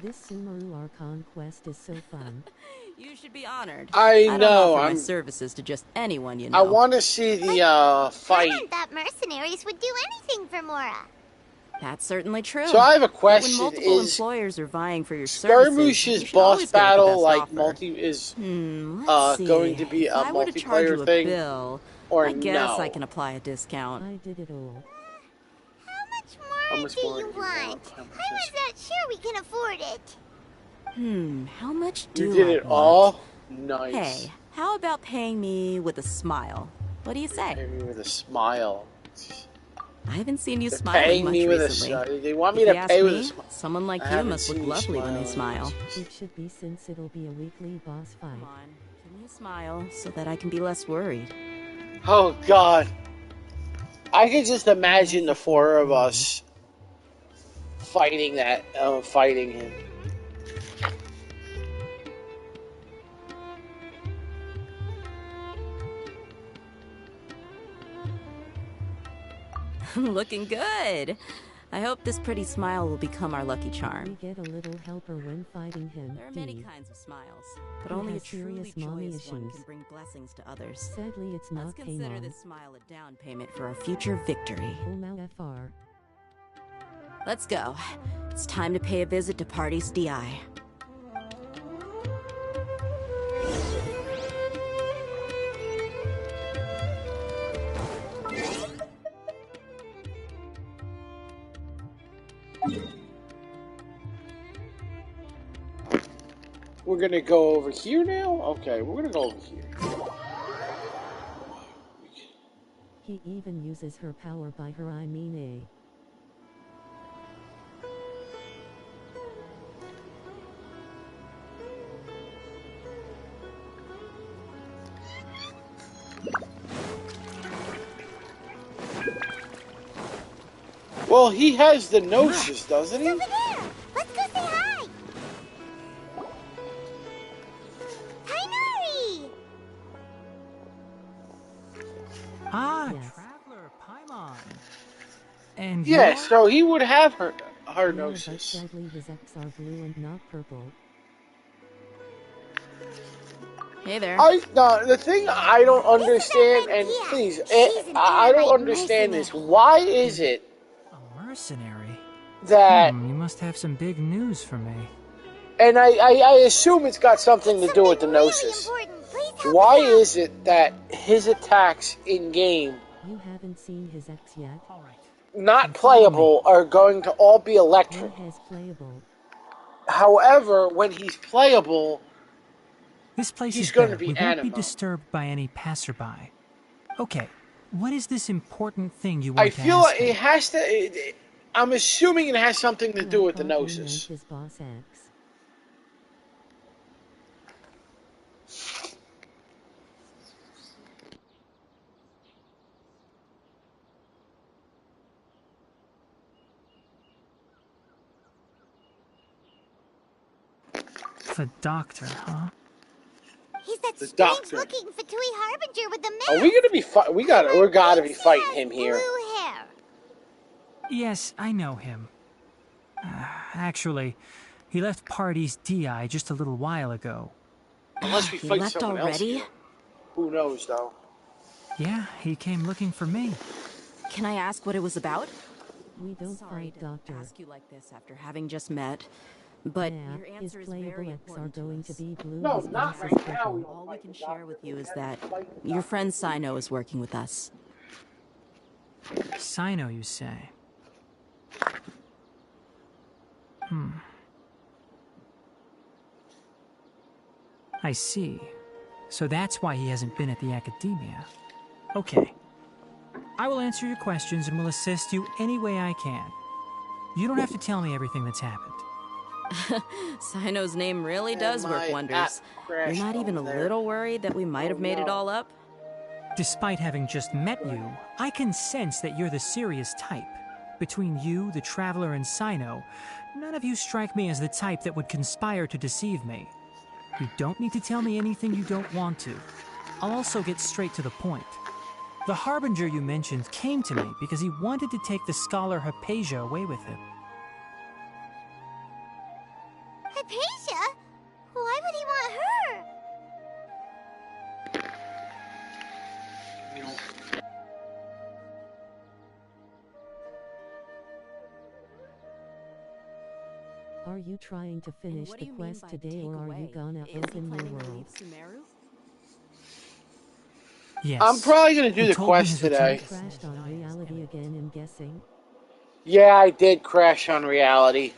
This Sumeru Archon quest is so fun. You should be honored. I don't know, offer my I'm- services to just anyone, you know. I want to see the I fight. thought mercenaries would do anything for Mora. That's certainly true. So I have a But question: when multiple is employers are vying for your services, you Skirmish's should always boss go with the battle best like offer. let's see, going to be If a I were to charge you multiplayer a thing, bill, or I guess no? I can apply a discount. I did it all. How much Do more you do you want? How much I'm not sure we can afford it. How much do You did I it want? all? Nice. Hey, how about paying me with a smile? What do you say? Pay me with a smile. I haven't seen you They're smiling paying much me with recently. a smile. They want me If to you ask pay with a me, smile. someone like I you haven't must look seen you lovely when they smile. smile. It should be since it'll be a weekly boss fight. Come on, give me a smile so that I can be less worried. Oh God. I could just imagine the four of us fighting him. Looking good. I hope this pretty smile will become our lucky charm. We get a little helper when fighting him. There are many kinds of smiles, but He only a has truly serious mommy joyous one issues. can bring blessings to others. Sadly, it's Let's not consider Paimon. this smile a down payment for our future victory. FR. Let's go. It's time to pay a visit to Party's DI. We're gonna go over here now? Okay, we're gonna go over here. He even uses her power by her, I mean A. Well, he has the gnosis, doesn't he? Over there! Let's go say hi! Tainari! Ah, Yes. Traveler Paimon. And Yeah, you're- so he would have her Yeah, but gnosis. sadly his X are blue and not purple. Hey there. No, the thing I don't understand, and please, I don't understand this. Why is it A mercenary? that, You must have some big news for me. and I assume it's got something to do with the gnosis. Why is it that his attacks in game, You haven't seen his X yet? not playable, are going to all be He electric? has playable. However, when he's playable, This place he's is going better. to be We won't be animo. disturbed by any passerby. Okay, what is this important thing you want I to feel ask like me? it has to. I'm assuming it has something to do with the I thought you gnosis. meant his boss X. The doctor, huh? He's that The strange doctor. looking Fatui Harbinger with the mask! Are we gonna be? We gotta be fighting him here. Blue hair! Yes, I know him. Actually, he left Party's DI just a little while ago. Unless we He fight left someone else already? here. Who knows, though? Yeah, he came looking for me. Can I ask what it was about? We don't Sorry fight, to Doctor. ask you like this after having just met, but Yeah, your his answer is playable very X are important to going us. to be blue. No, his not boss is right now. purple. We don't All we fight can the share doctor. with you is We that have to fight the your doctor. friend Sino is working with us. Sino, you say? I see. So that's why he hasn't been at the academia. Okay. I will answer your questions and will assist you any way I can. You don't have to tell me everything that's happened. Sino's name really does And work my wonders. app You're crashed not even a over there. little worried that we might have made it no. all up? Despite having just met you, I can sense that you're the serious type. Between you, the Traveler, and Sino, none of you strike me as the type that would conspire to deceive me. You don't need to tell me anything you don't want to. I'll also get straight to the point. The Harbinger you mentioned came to me because he wanted to take the scholar Hypatia away with him. Hypatia? Why would he want her? Are you trying to finish What the do you mean quest by today, take or are away? you gonna Is he open your planning to world? leave Sumeru? Yes. I'm probably gonna do He the told me quest his return today. Crashed on reality again, I'm guessing. Yeah, I did crash on reality.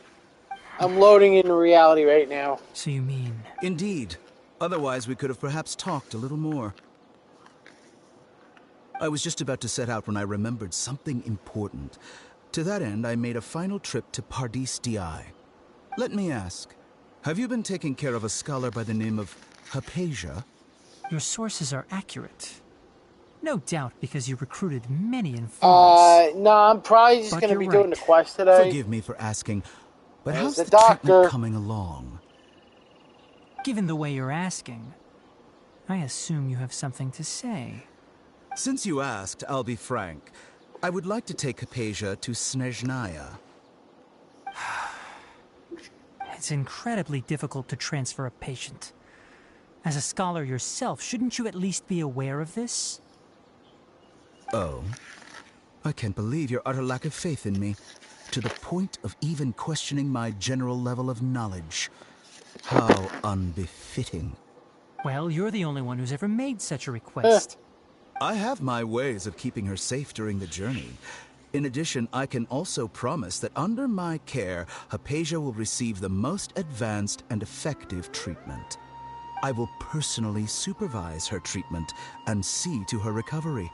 I'm loading into reality right now. So you mean... Indeed. Otherwise, we could have perhaps talked a little more. I was just about to set out when I remembered something important. To that end, I made a final trip to Pardis DI. Let me ask, have you been taking care of a scholar by the name of Hypatia? Your sources are accurate. No doubt because you recruited many informants. No, I'm probably just going to be doing the quest today. Forgive me for asking, but how's the the doctor treatment coming along? Given the way you're asking, I assume you have something to say. Since you asked, I'll be frank. I would like to take Hypatia to Snezhnaya. It's incredibly difficult to transfer a patient. As a scholar yourself, shouldn't you at least be aware of this? Oh? I can't believe your utter lack of faith in me, to the point of even questioning my general level of knowledge. How unbefitting. Well, you're the only one who's ever made such a request. I have my ways of keeping her safe during the journey. In addition, I can also promise that under my care, Hypatia will receive the most advanced and effective treatment. I will personally supervise her treatment and see to her recovery.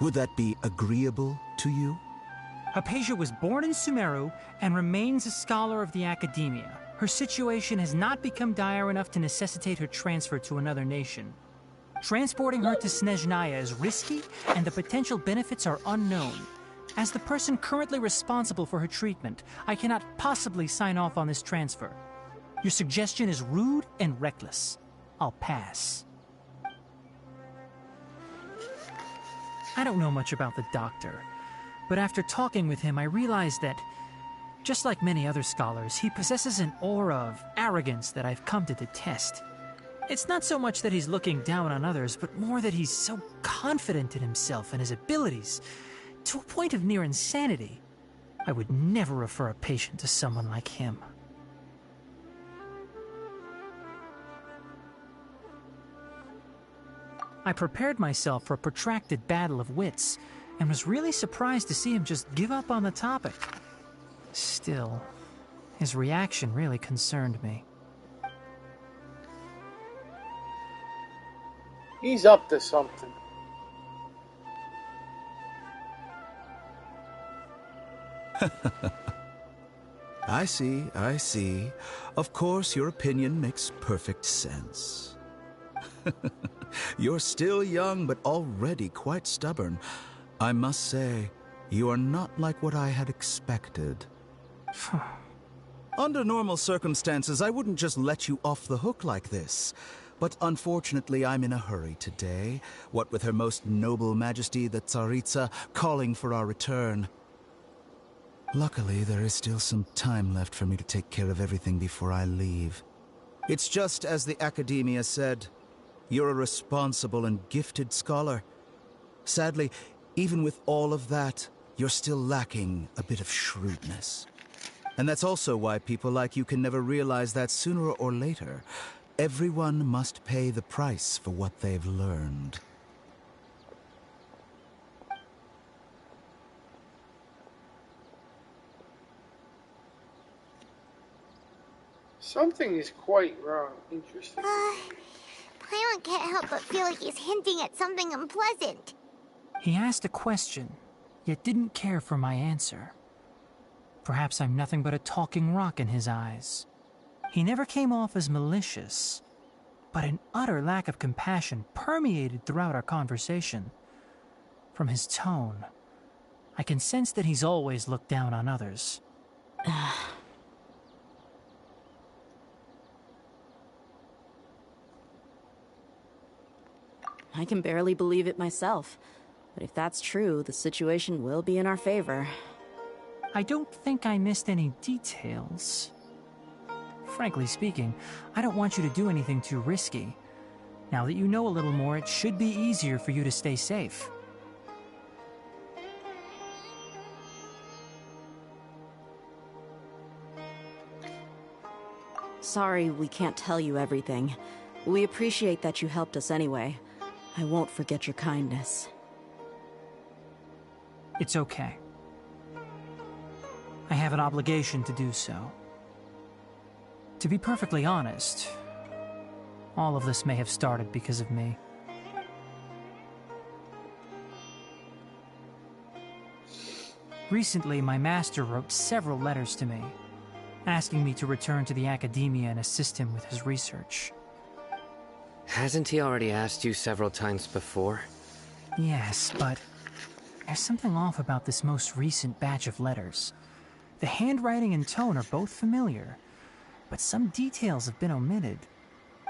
Would that be agreeable to you? Hypatia was born in Sumeru and remains a scholar of the Academia. Her situation has not become dire enough to necessitate her transfer to another nation. Transporting her to Snezhnaya is risky, and the potential benefits are unknown. As the person currently responsible for her treatment, I cannot possibly sign off on this transfer. Your suggestion is rude and reckless. I'll pass. I don't know much about the doctor, but after talking with him, I realized that, just like many other scholars, he possesses an aura of arrogance that I've come to detest. It's not so much that he's looking down on others, but more that he's so confident in himself and his abilities, to a point of near insanity. I would never refer a patient to someone like him. I prepared myself for a protracted battle of wits, and was really surprised to see him just give up on the topic. Still, his reaction really concerned me. He's up to something. I see. Of course, your opinion makes perfect sense. You're still young, but already quite stubborn. I must say, you are not like what I had expected. Under normal circumstances, I wouldn't just let you off the hook like this. But unfortunately, I'm in a hurry today, what with Her Most Noble Majesty the Tsaritsa calling for our return. Luckily, there is still some time left for me to take care of everything before I leave. It's just as the Academia said, you're a responsible and gifted scholar. Sadly, even with all of that, you're still lacking a bit of shrewdness. And that's also why people like you can never realize that sooner or later, everyone must pay the price for what they've learned. Something is quite wrong. Interesting. Paimon can't help but feel like he's hinting at something unpleasant. He asked a question, yet didn't care for my answer. Perhaps I'm nothing but a talking rock in his eyes. He never came off as malicious, but an utter lack of compassion permeated throughout our conversation. From his tone, I can sense that he's always looked down on others. I can barely believe it myself. But if that's true, the situation will be in our favor. I don't think I missed any details. Frankly speaking, I don't want you to do anything too risky. Now that you know a little more, it should be easier for you to stay safe. Sorry we can't tell you everything. We appreciate that you helped us anyway. I won't forget your kindness. It's okay. I have an obligation to do so. To be perfectly honest, all of this may have started because of me. Recently, my master wrote several letters to me, asking me to return to the Academia and assist him with his research. Hasn't he already asked you several times before? Yes, but there's something off about this most recent batch of letters. The handwriting and tone are both familiar, but some details have been omitted.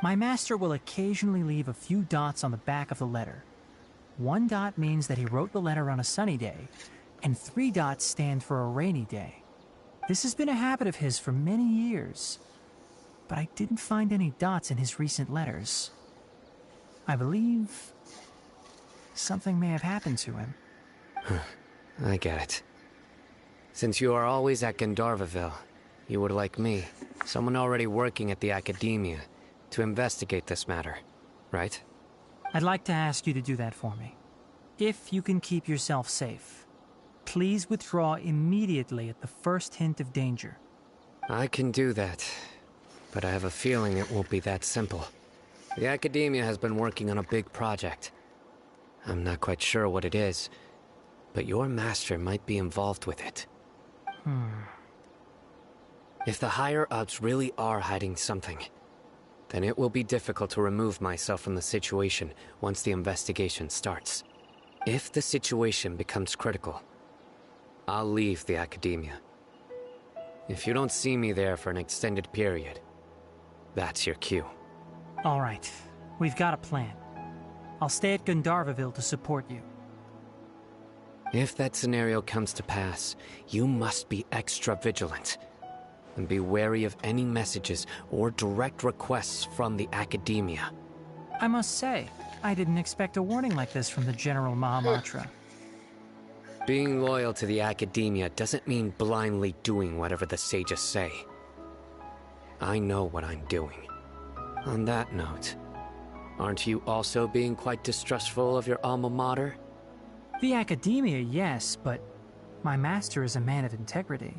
My master will occasionally leave a few dots on the back of the letter. 1 dot means that he wrote the letter on a sunny day, and 3 dots stand for a rainy day. This has been a habit of his for many years, but I didn't find any dots in his recent letters. I believe something may have happened to him. I get it. Since you are always at Gandharvaville, you would like me, someone already working at the Academia, to investigate this matter, right? I'd like to ask you to do that for me. If you can keep yourself safe, please withdraw immediately at the first hint of danger. I can do that, but I have a feeling it won't be that simple. The Academia has been working on a big project. I'm not quite sure what it is, but your master might be involved with it. If the higher-ups really are hiding something, then it will be difficult to remove myself from the situation once the investigation starts. If the situation becomes critical, I'll leave the Academia. If you don't see me there for an extended period, that's your cue. All right, we've got a plan. I'll stay at Gandharvaville to support you. If that scenario comes to pass, you must be extra vigilant. And be wary of any messages or direct requests from the Academia. I must say, I didn't expect a warning like this from the General Mahamatra. Being loyal to the Academia doesn't mean blindly doing whatever the sages say. I know what I'm doing. On that note, aren't you also being quite distrustful of your alma mater? The Academia, yes, but my master is a man of integrity.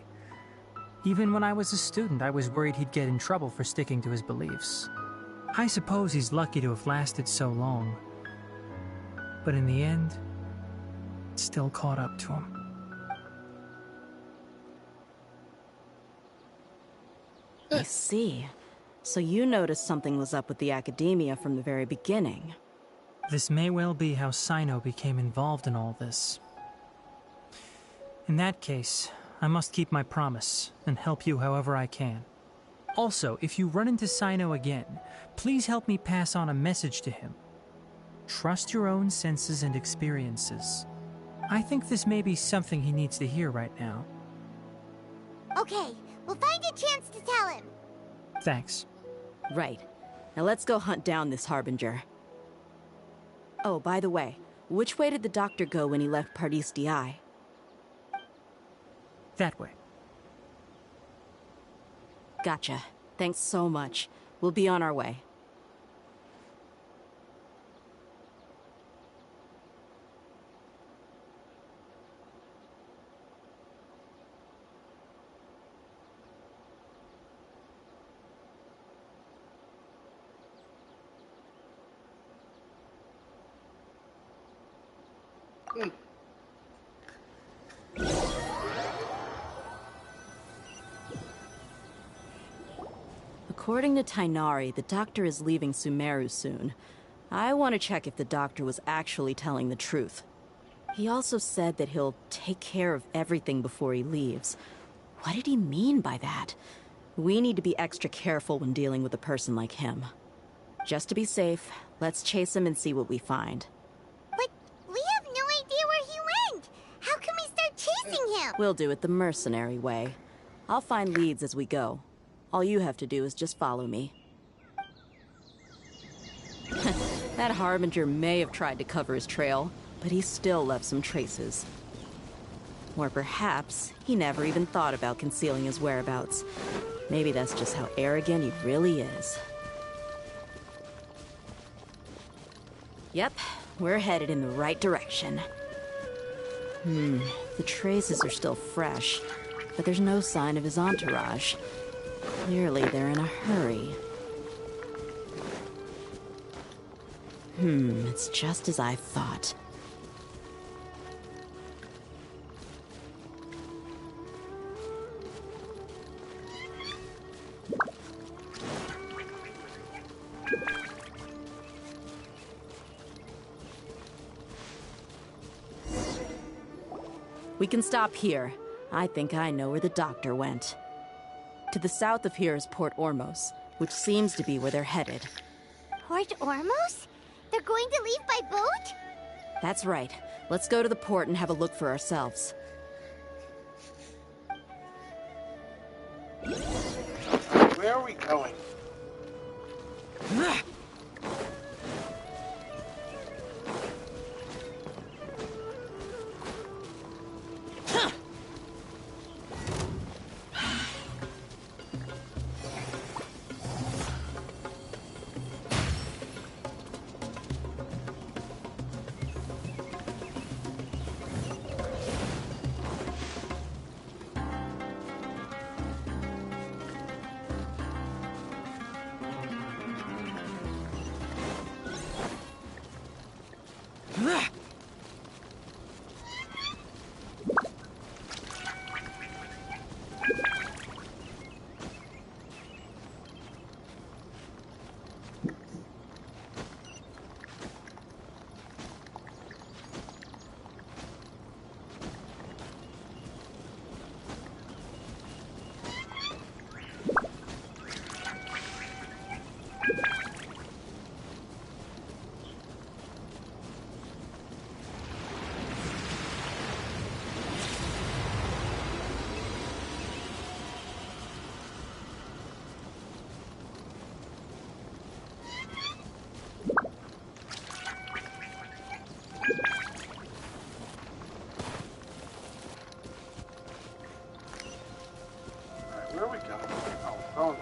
Even when I was a student, I was worried he'd get in trouble for sticking to his beliefs. I suppose he's lucky to have lasted so long. But in the end, it still caught up to him. I see. So you noticed something was up with the Academia from the very beginning. This may well be how Sino became involved in all this. In that case, I must keep my promise and help you however I can. Also, if you run into Sino again, please help me pass on a message to him. Trust your own senses and experiences. I think this may be something he needs to hear right now. Okay, we'll find a chance to tell him. Thanks. Right. Now let's go hunt down this Harbinger. Oh, by the way, which way did the doctor go when he left Pardis Di? That way. Gotcha. Thanks so much. We'll be on our way. According to Tainari, the doctor is leaving Sumeru soon. I want to check if the doctor was actually telling the truth. He also said that he'll take care of everything before he leaves. What did he mean by that? We need to be extra careful when dealing with a person like him. Just to be safe, let's chase him and see what we find. But we have no idea where he went. How can we start chasing him? We'll do it the mercenary way. I'll find leads as we go. All you have to do is just follow me. That Harbinger may have tried to cover his trail, but he still left some traces. Or perhaps he never even thought about concealing his whereabouts. Maybe that's just how arrogant he really is. Yep, we're headed in the right direction. The traces are still fresh, but there's no sign of his entourage. Clearly they're in a hurry. It's just as I thought. We can stop here. I think I know where the doctor went. To the south of here is Port Ormos, which seems to be where they're headed. Port Ormos? They're going to leave by boat? That's right. Let's go to the port and have a look for ourselves. Where are we going? Where are we going? Oh.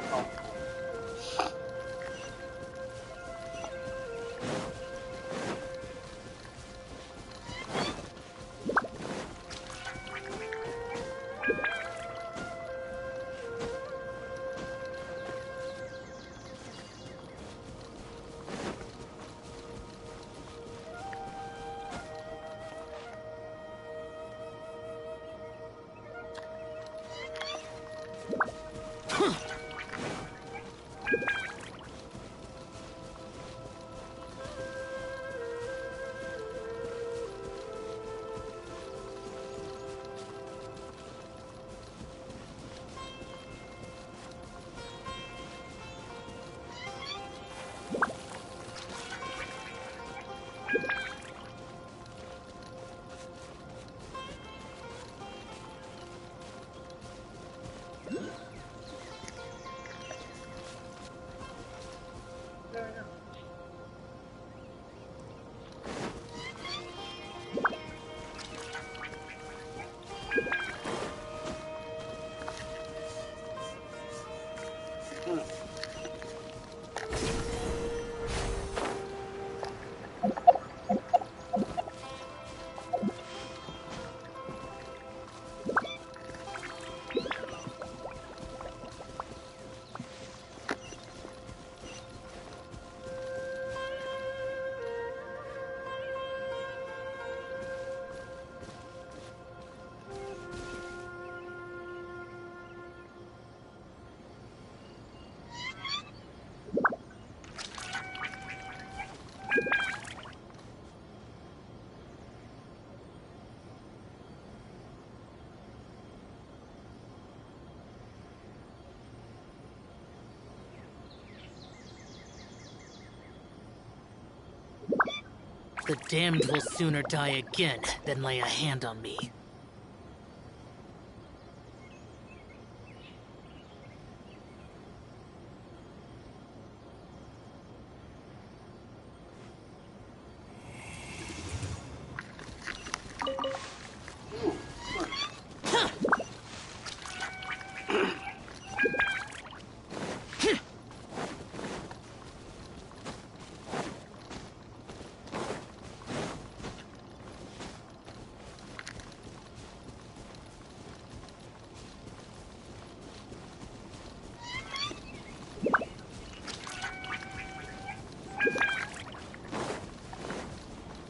The damned will sooner die again than lay a hand on me.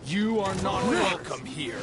You are not welcome here.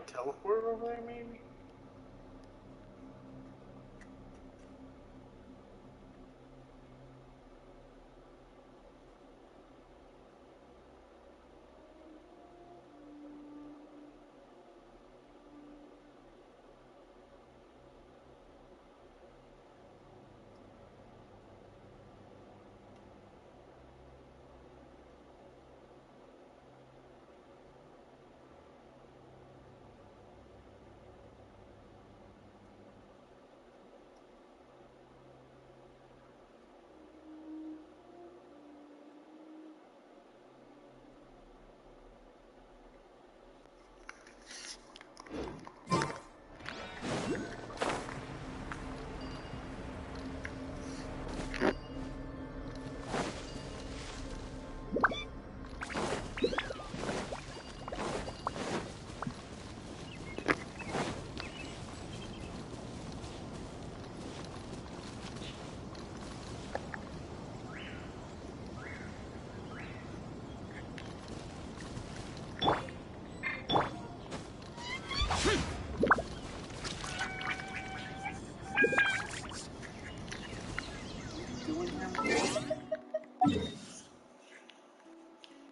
teleport over there, maybe?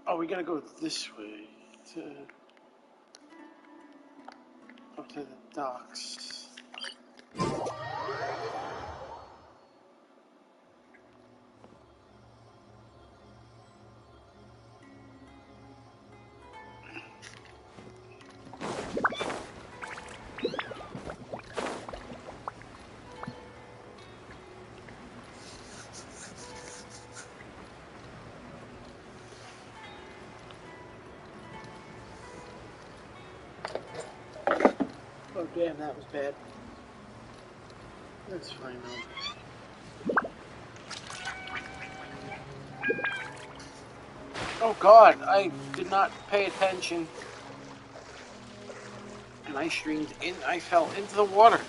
Oh, we gotta go this way to up to the docks. Oh damn, that was bad. That's fine though. Oh god, I did not pay attention. And I streamed in, I fell into the water.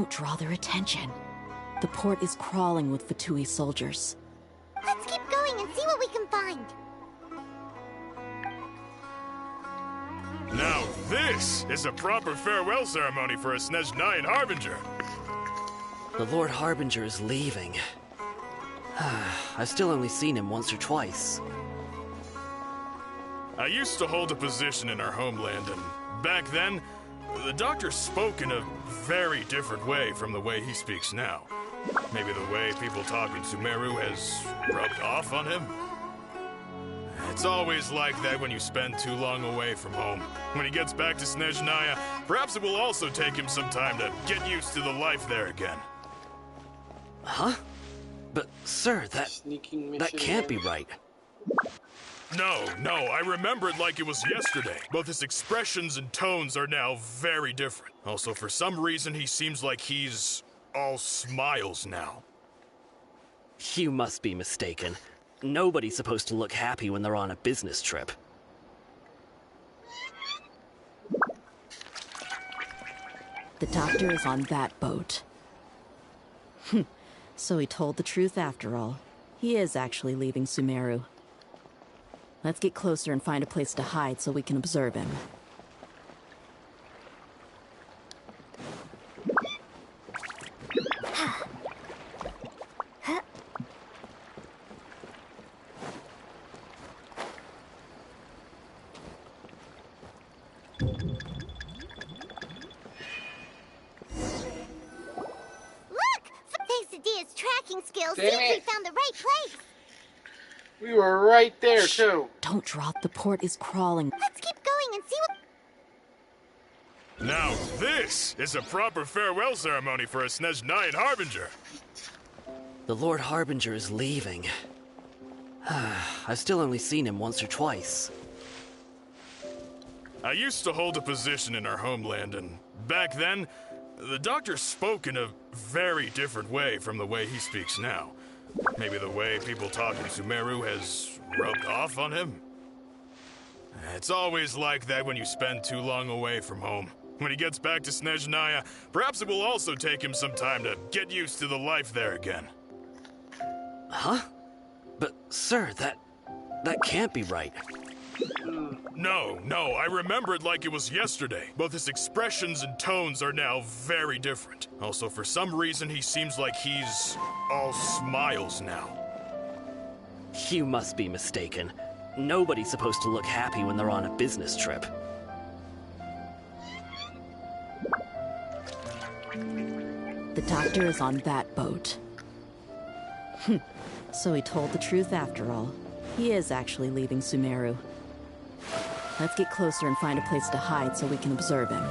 Draw their attention. The port is crawling with Fatui soldiers. Let's keep going and see what we can find. Now this is a proper farewell ceremony for a Snezhnayan Harbinger. The Lord Harbinger is leaving. I've still only seen him once or twice. I used to hold a position in our homeland, and back then, the doctor spoke in a very different way from the way he speaks now. Maybe the way people talk in Sumeru has rubbed off on him? It's always like that when you spend too long away from home. When he gets back to Snezhnaya, perhaps it will also take him some time to get used to the life there again. Huh? But, sir, that can't be right. No, I remember it like it was yesterday. Both his expressions and tones are now very different. Also, for some reason, he seems like he's all smiles now. You must be mistaken. Nobody's supposed to look happy when they're on a business trip. The doctor is on that boat. So he told the truth after all. He is actually leaving Sumeru. Let's get closer and find a place to hide so we can observe him. Quesadilla's tracking skills seems we found the right place. We were right there, too. Don't drop. The port is crawling. Let's keep going and see what... Now this is a proper farewell ceremony for a Snezhnayan Harbinger. The Lord Harbinger is leaving. I've still only seen him once or twice. I used to hold a position in our homeland, and back then, the doctor spoke in a very different way from the way he speaks now. Maybe the way people talk in Sumeru has rubbed off on him? It's always like that when you spend too long away from home. When he gets back to Snezhnaya, perhaps it will also take him some time to get used to the life there again. Huh? But, sir, that can't be right. No, I remember it like it was yesterday. Both his expressions and tones are now very different. Also, for some reason, he seems like he's all smiles now. You must be mistaken. Nobody's supposed to look happy when they're on a business trip. The doctor is on that boat. So he told the truth after all. He is actually leaving Sumeru. Let's get closer and find a place to hide so we can observe him.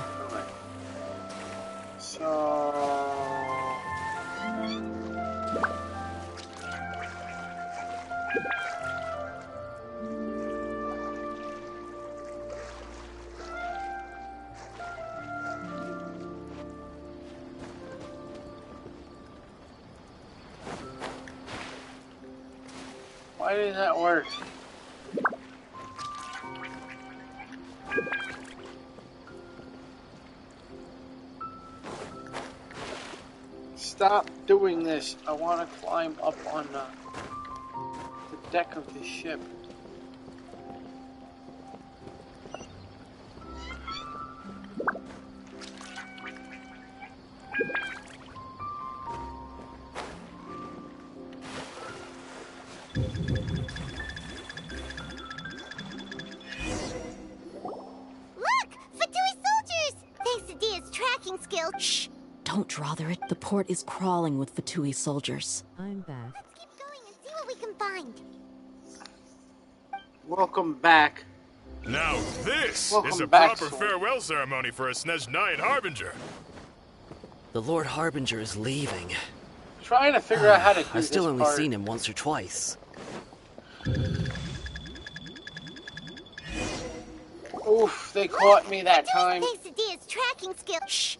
Why didn't that work? Stop doing this. I want to climb up on the deck of the ship. Don't draw there. The port is crawling with Fatui soldiers. I'm back. Let's keep going and see what we can find. Welcome back. Now this is a back, proper Sword. farewell ceremony for a Snezhnayan Harbinger. The Lord Harbinger is leaving. Trying to figure out how to do I've still this only part. seen him once or twice. Oof, they caught me that time. Quesadillas tracking skill. Shh.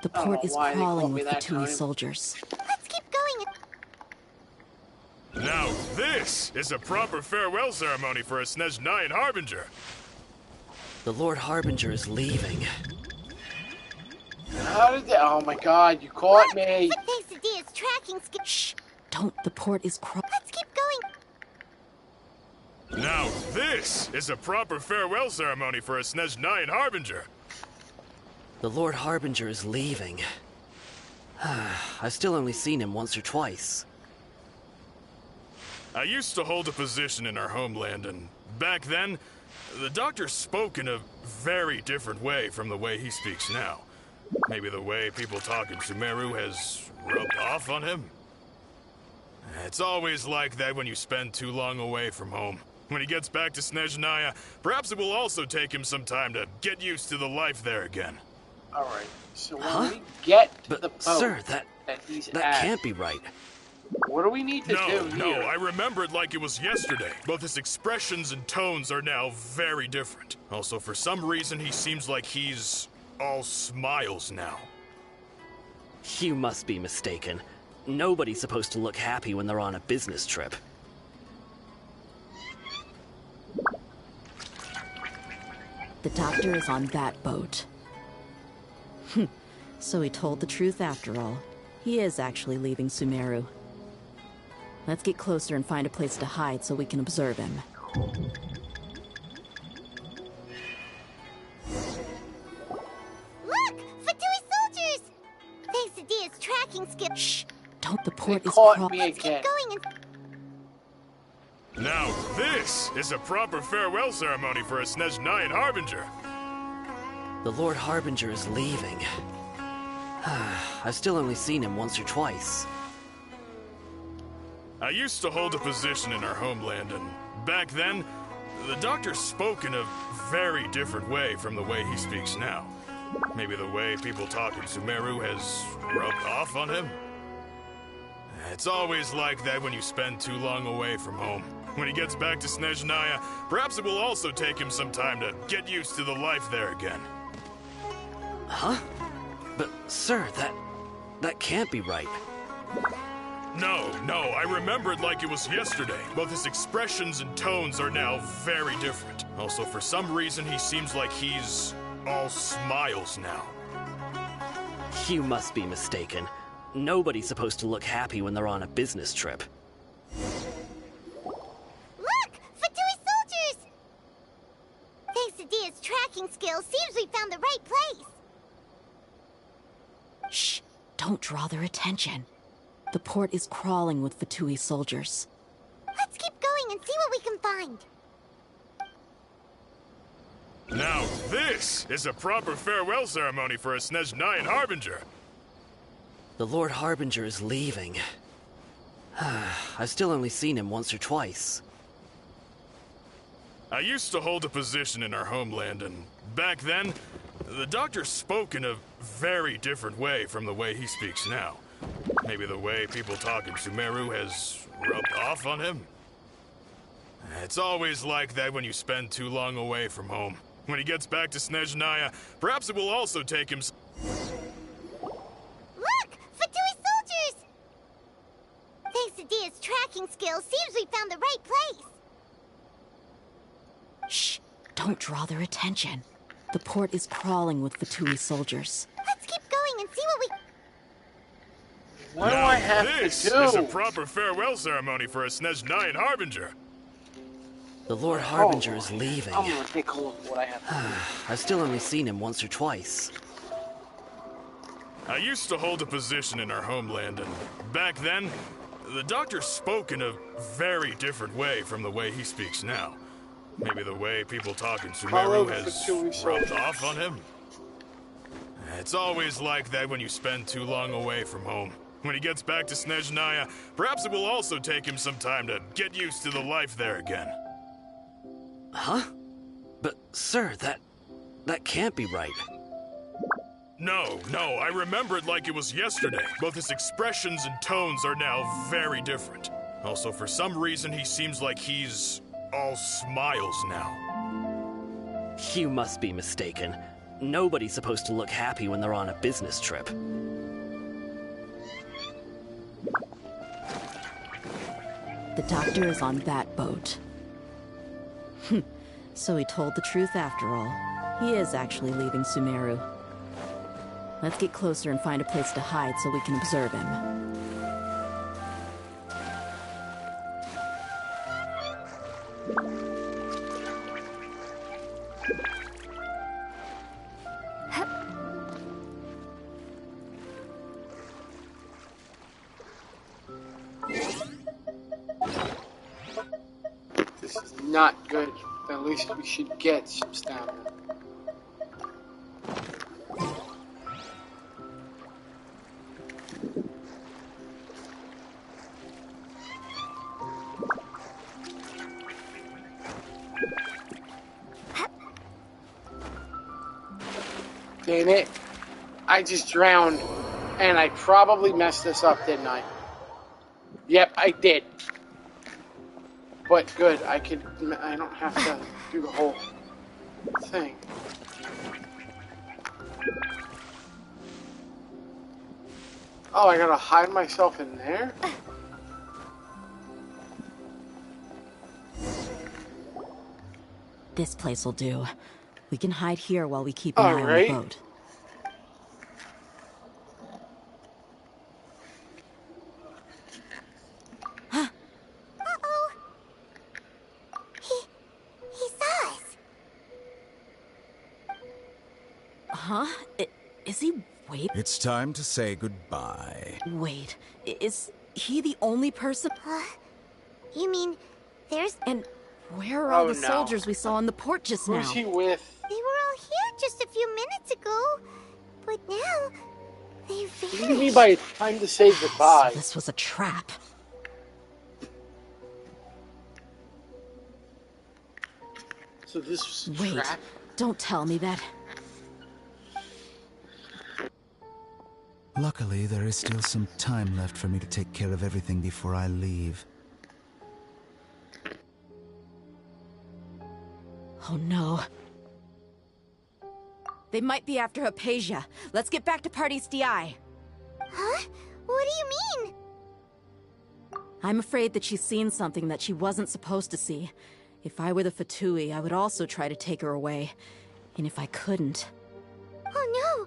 The port is why they crawling caught me with that Fatui time. soldiers. Let's keep going. Now this is a proper farewell ceremony for a Snezhnayan Harbinger. The Lord Harbinger is leaving. How did they? Oh my God, you caught me. Quesadillas tracking skill. Shh. The port is crawling. Let's keep going. Now this is a proper farewell ceremony for a Snezhnayan Harbinger. The Lord Harbinger is leaving. I've still only seen him once or twice. I used to hold a position in our homeland, and back then, the doctor spoke in a very different way from the way he speaks now. Maybe the way people talk in Sumeru has rubbed off on him? It's always like that when you spend too long away from home. When he gets back to Snezhnaya, perhaps it will also take him some time to get used to the life there again. Alright, so when we get to the boat Sir, that he's that at, can't be right. what do we need to do No, here? I remember it like it was yesterday. Both his expressions and tones are now very different. Also, for some reason, he seems like he's all smiles now. You must be mistaken. Nobody's supposed to look happy when they're on a business trip. The doctor is on that boat. So he told the truth after all. He is actually leaving Sumeru. Let's get closer and find a place to hide so we can observe him. Look! Fatui soldiers! Quesadillas tracking skill. Shh. The port is caught crawling. me Let's keep again. going and Now this is a proper farewell ceremony for a Snezhnayan Harbinger. The Lord Harbinger is leaving. I've still only seen him once or twice. I used to hold a position in our homeland, and back then, the doctor spoke in a very different way from the way he speaks now. Maybe the way people talk in Sumeru has rubbed off on him? It's always like that when you spend too long away from home. When he gets back to Snezhnaya, perhaps it will also take him some time to get used to the life there again. Huh? But, sir, that can't be right. No, I remember it like it was yesterday. Both his expressions and tones are now very different. Also, for some reason, he seems like he's all smiles now. You must be mistaken. Nobody's supposed to look happy when they're on a business trip. Look! Fatui soldiers! Thanks to Dia's tracking skills, seems we found the right place. Shh! Don't draw their attention. The port is crawling with Fatui soldiers. Let's keep going and see what we can find. Now this is a proper farewell ceremony for a Snezhnayan Harbinger. The Lord Harbinger is leaving. I've still only seen him once or twice. I used to hold a position in our homeland, and back then, the doctor spoke in a very different way from the way he speaks now. Maybe the way people talk in Sumeru has rubbed off on him. It's always like that when you spend too long away from home. When he gets back to Snezhnaya, perhaps it will also take him... Look! Fatui soldiers! Thanks to Dia's tracking skills, seems we found the right place. Shh! Don't draw their attention. The port is crawling with Fatui soldiers. Let's keep going and see what we... What do I have to do? This is a proper farewell ceremony for a Snezhnayan Harbinger. The Lord Harbinger is leaving. I'm gonna take a look at what I have to do. I've still only seen him once or twice. I used to hold a position in our homeland, and back then, the doctor spoke in a very different way from the way he speaks now. Maybe the way people talk in Sumeru has rubbed off on him. It's always like that when you spend too long away from home. When he gets back to Snezhnaya, perhaps it will also take him some time to get used to the life there again. Huh? But, sir, that can't be right. No, I remember it like it was yesterday. Both his expressions and tones are now very different. Also, for some reason, he seems like he's all smiles now. You must be mistaken. Nobody's supposed to look happy when they're on a business trip. The doctor is on that boat. So he told the truth after all. He is actually leaving Sumeru. Let's get closer and find a place to hide so we can observe him. This is not good. At least we should get some stamina. Damn it. I just drowned. And I probably messed this up, didn't I? Yep, I did. But good, I don't have to do the whole thing. Oh, I gotta hide myself in there? This place will do. We can hide here while we keep an eye on the boat. Uh-oh. He saw us. Huh? Is he... Wait. It's time to say goodbye. Wait. Is he the only person? You mean there's... And where are all the soldiers we saw in the port just now? Who's he with? They were all here just a few minutes ago. But now... they've vanished. What do you mean by it's time to say goodbye? So this was a trap. So this was a Wait. trap? Don't tell me that... Luckily, there is still some time left for me to take care of everything before I leave. Oh no. They might be after Hypatia. Let's get back to Party's DI. Huh? What do you mean? I'm afraid that she's seen something that she wasn't supposed to see. If I were the Fatui, I would also try to take her away. And if I couldn't... Oh no!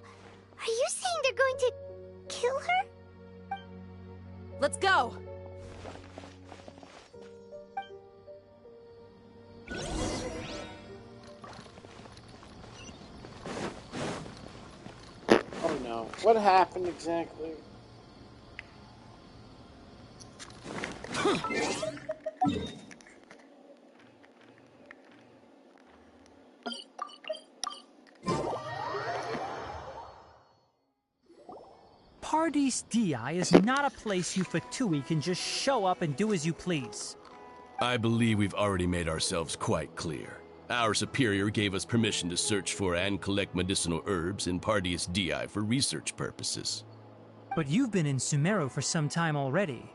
Are you saying they're going to kill her? Let's go! Oh no. What happened exactly? Paradis Di is not a place you Fatui can just show up and do as you please. I believe we've already made ourselves quite clear. Our superior gave us permission to search for and collect medicinal herbs in Paradis Di for research purposes. But you've been in Sumeru for some time already.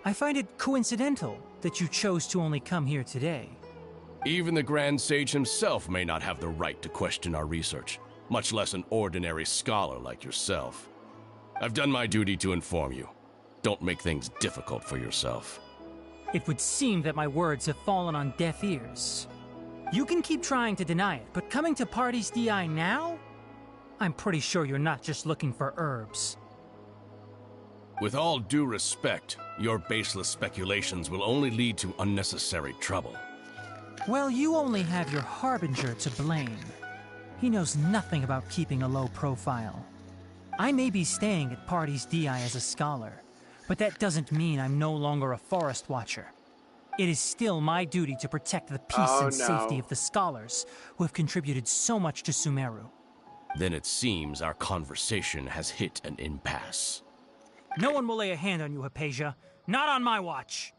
I find it coincidental that you chose to only come here today. Even the Grand Sage himself may not have the right to question our research, much less an ordinary scholar like yourself. I've done my duty to inform you. Don't make things difficult for yourself. It would seem that my words have fallen on deaf ears. You can keep trying to deny it, but coming to Paradis Di now? I'm pretty sure you're not just looking for herbs. With all due respect, your baseless speculations will only lead to unnecessary trouble. Well, you only have your Harbinger to blame. He knows nothing about keeping a low profile. I may be staying at Paradis Di as a scholar, but that doesn't mean I'm no longer a forest watcher. It is still my duty to protect the peace and safety of the scholars who have contributed so much to Sumeru. Then it seems our conversation has hit an impasse. No one will lay a hand on you, Hypatia. Not on my watch.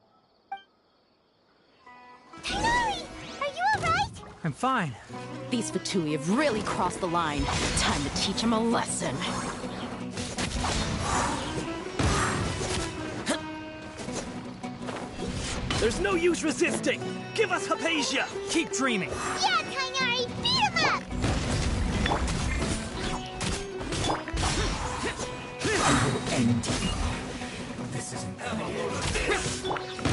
Tighnari! Are you alright? I'm fine. These Fatui have really crossed the line. Time to teach them a lesson. There's no use resisting! Give us Hypatia! Keep dreaming! Yeah, Tighnari! Beat him up! I will end you. This isn't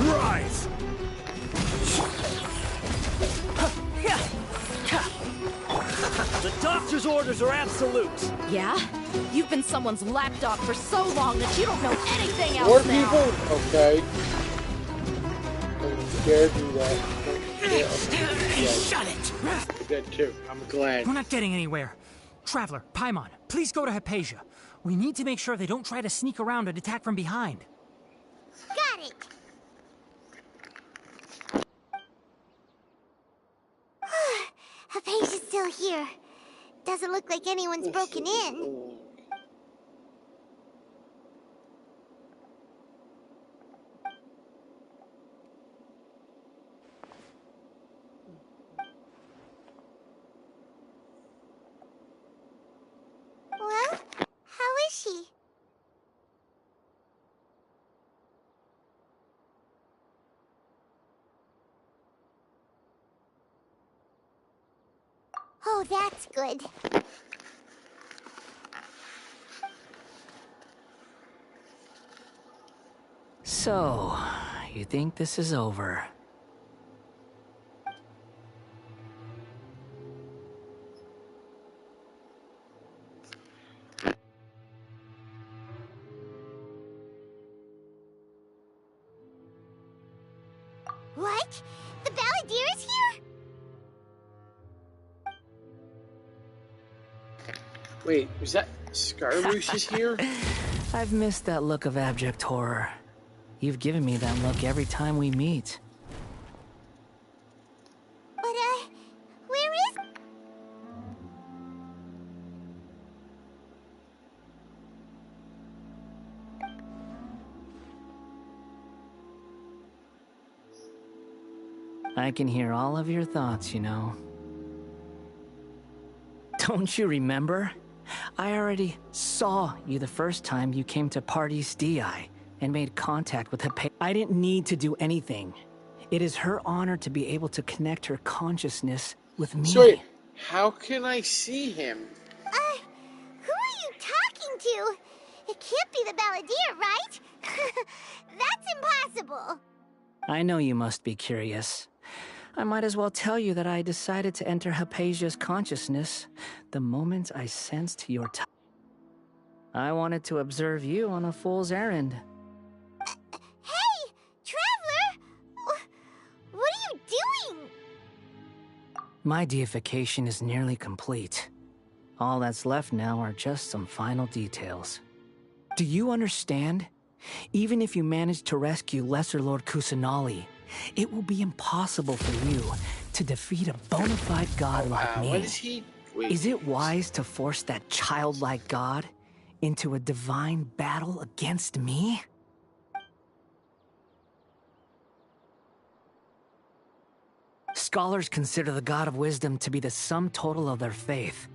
Rise! The doctor's orders are absolute! Yeah? You've been someone's lapdog for so long that you don't know anything else More now! people? Okay. I'm scared to do that. Yeah. Shut it! Good too. I'm glad. We're not getting anywhere. Traveler, Paimon, please go to Hypatia. We need to make sure they don't try to sneak around and attack from behind. Got it! Hypatia's still here. Doesn't look like anyone's broken in. Well, how is she? Oh, that's good. So, you think this is over? What? The Balladeer is here? Wait, was that Scaramouche is here? I've missed that look of abject horror. You've given me that look every time we meet. But, where is... I can hear all of your thoughts, you know. Don't you remember? I already saw you the first time you came to Paradis Di and made contact with Hypatia. I didn't need to do anything. It is her honor to be able to connect her consciousness with me. So wait, how can I see him? Who are you talking to? It can't be the Balladeer, right? That's impossible. I know you must be curious. I might as well tell you that I decided to enter Hypatia's consciousness the moment I sensed your I wanted to observe you on a fool's errand. Hey, Traveler! What are you doing? My deification is nearly complete. All that's left now are just some final details. Do you understand? Even if you manage to rescue Lesser Lord Kusanali, it will be impossible for you to defeat a bona fide god like me. What is he? Wait, is it wise to force that childlike god into a divine battle against me? Scholars consider the God of Wisdom to be the sum total of their faith.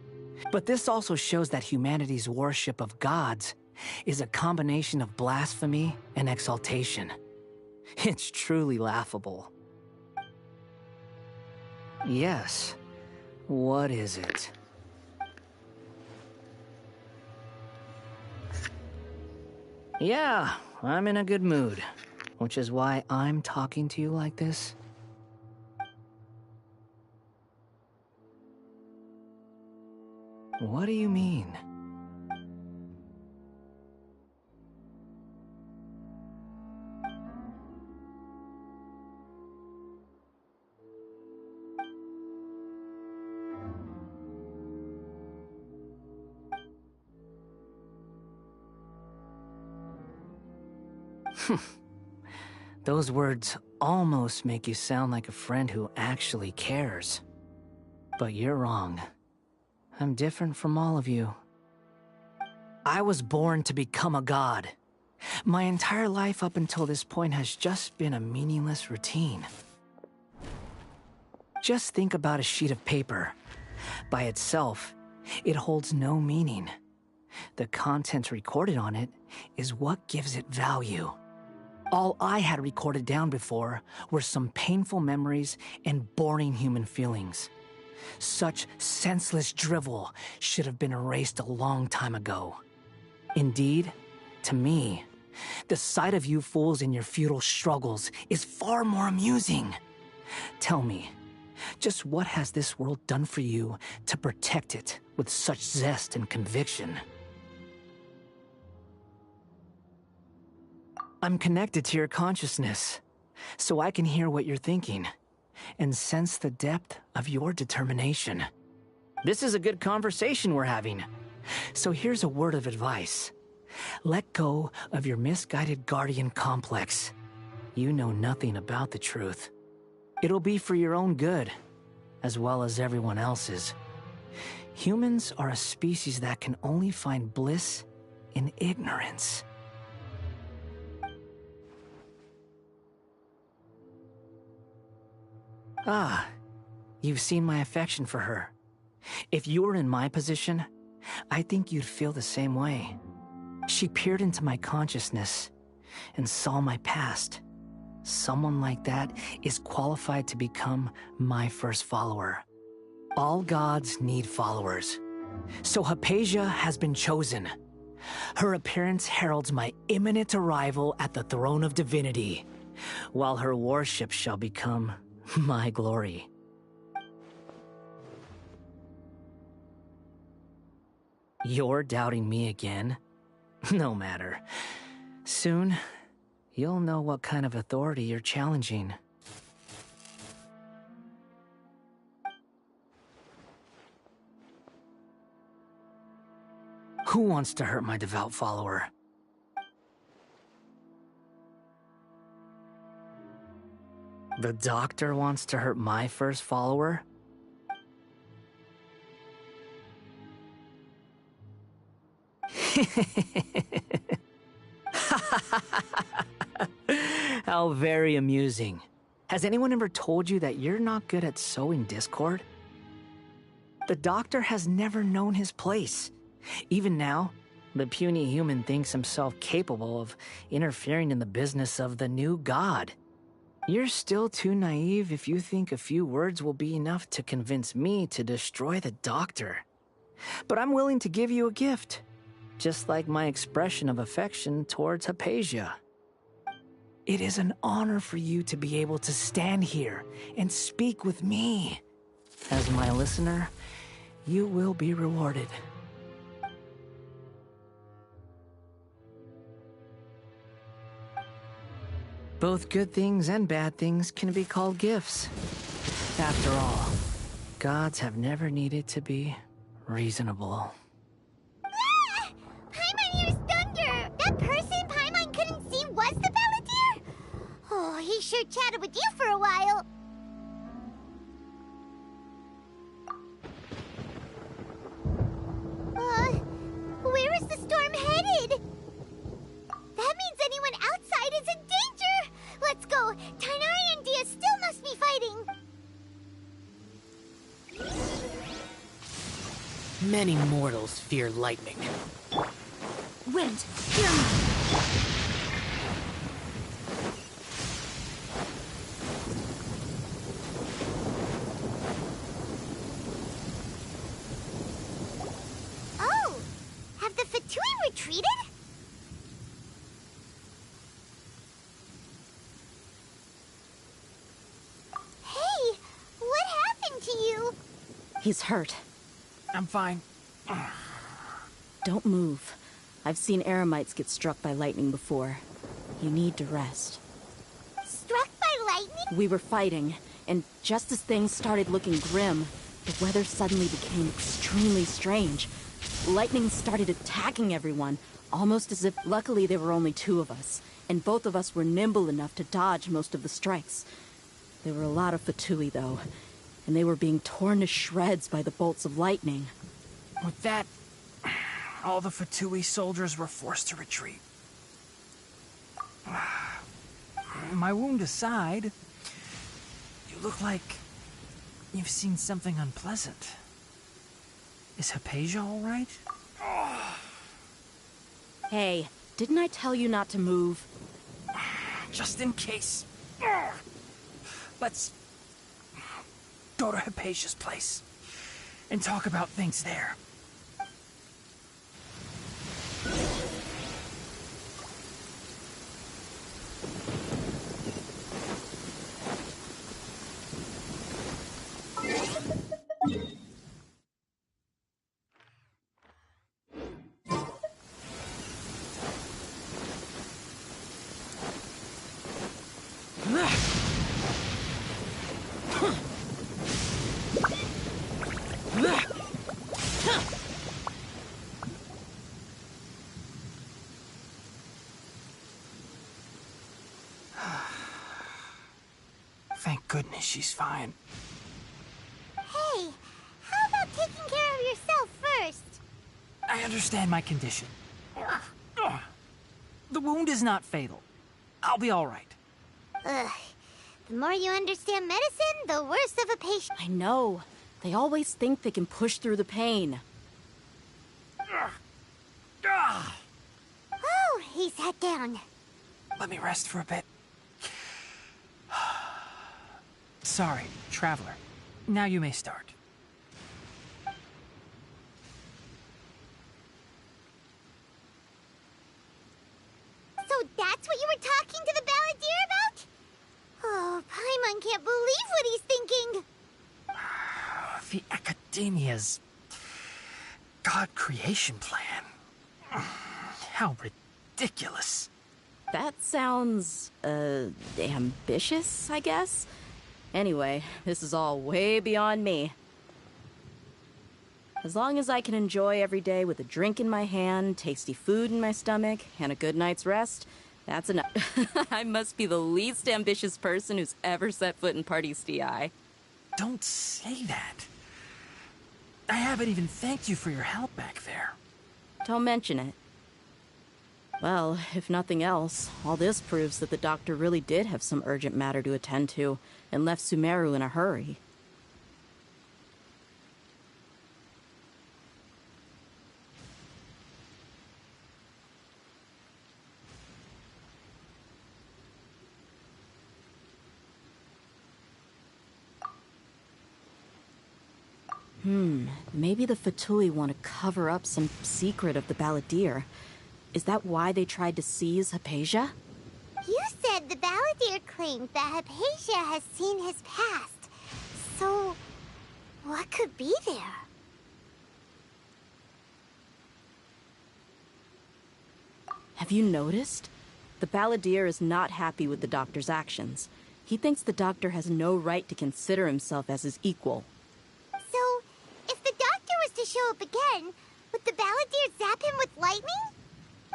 But this also shows that humanity's worship of gods is a combination of blasphemy and exaltation. It's truly laughable. Yes. What is it? Yeah, I'm in a good mood, which is why I'm talking to you like this. What do you mean? Those words almost make you sound like a friend who actually cares. But you're wrong. I'm different from all of you. I was born to become a god. My entire life up until this point has just been a meaningless routine. Just think about a sheet of paper. By itself, it holds no meaning. The content recorded on it is what gives it value. All I had recorded down before were some painful memories and boring human feelings. Such senseless drivel should have been erased a long time ago. Indeed, to me, the sight of you fools in your futile struggles is far more amusing. Tell me, just what has this world done for you to protect it with such zest and conviction? I'm connected to your consciousness, so I can hear what you're thinking and sense the depth of your determination. This is a good conversation we're having. So here's a word of advice. Let go of your misguided guardian complex. You know nothing about the truth. It'll be for your own good, as well as everyone else's. Humans are a species that can only find bliss in ignorance. Ah, you've seen my affection for her. If you were in my position, I think you'd feel the same way. She peered into my consciousness and saw my past. Someone like that is qualified to become my first follower. All gods need followers. So Hypatia has been chosen. Her appearance heralds my imminent arrival at the throne of divinity, while her worship shall become my glory. You're doubting me again? No matter. Soon, you'll know what kind of authority you're challenging. Who wants to hurt my devout follower? The doctor wants to hurt my first follower? How very amusing. Has anyone ever told you that you're not good at sowing discord? The doctor has never known his place. Even now, the puny human thinks himself capable of interfering in the business of the new god. You're still too naive if you think a few words will be enough to convince me to destroy the doctor. But I'm willing to give you a gift, just like my expression of affection towards Hypatia. It is an honor for you to be able to stand here and speak with me. As my listener, you will be rewarded. Both good things and bad things can be called gifts. After all, gods have never needed to be reasonable. Ah! Paimon hears thunder! That person Paimon couldn't see was the Balladeer? Oh, he sure chatted with you for a while. Where is the storm headed? That means anyone outside is in danger! Let's go! Tighnari and Dia still must be fighting! Many mortals fear lightning. Wind, hear me! Oh! Have the Fatui retreated? Hey! What happened to you? He's hurt. I'm fine. Don't move. I've seen eremites get struck by lightning before. You need to rest. Struck by lightning? We were fighting, and just as things started looking grim, the weather suddenly became extremely strange. Lightning started attacking everyone, almost as if luckily there were only two of us, and both of us were nimble enough to dodge most of the strikes. There were a lot of Fatui, though, and they were being torn to shreds by the bolts of lightning. With that, all the Fatui soldiers were forced to retreat. My wound aside, you look like you've seen something unpleasant. Is Hypatia all right? Hey, didn't I tell you not to move? Just in case. Let's go to Hypatia's place and talk about things there. Thank goodness she's fine. Hey, how about taking care of yourself first? I understand my condition. The wound is not fatal. I'll be all right. Ugh. The more you understand medicine, the worse of a patient. I know. They always think they can push through the pain. Oh, he sat down. Let me rest for a bit. Sorry, traveler. Now you may start. So that's what you were talking to the Balladeer about? Oh, Paimon can't believe what he's thinking. The Academia's God creation plan. How ridiculous. That sounds, ambitious, I guess? Anyway, this is all way beyond me. As long as I can enjoy every day with a drink in my hand, tasty food in my stomach, and a good night's rest, that's enough. I must be the least ambitious person who's ever set foot in Party's DI. Don't say that. I haven't even thanked you for your help back there. Don't mention it. Well, if nothing else, all this proves that the doctor really did have some urgent matter to attend to, and left Sumeru in a hurry. Maybe the Fatui want to cover up some secret of the Balladeer. Is that why they tried to seize Hypatia? You said the balladeer claimed that Hypatia has seen his past. So, what could be there? Have you noticed? The balladeer is not happy with the doctor's actions. He thinks the doctor has no right to consider himself as his equal. So, if the doctor was to show up again, would the balladeer zap him with lightning?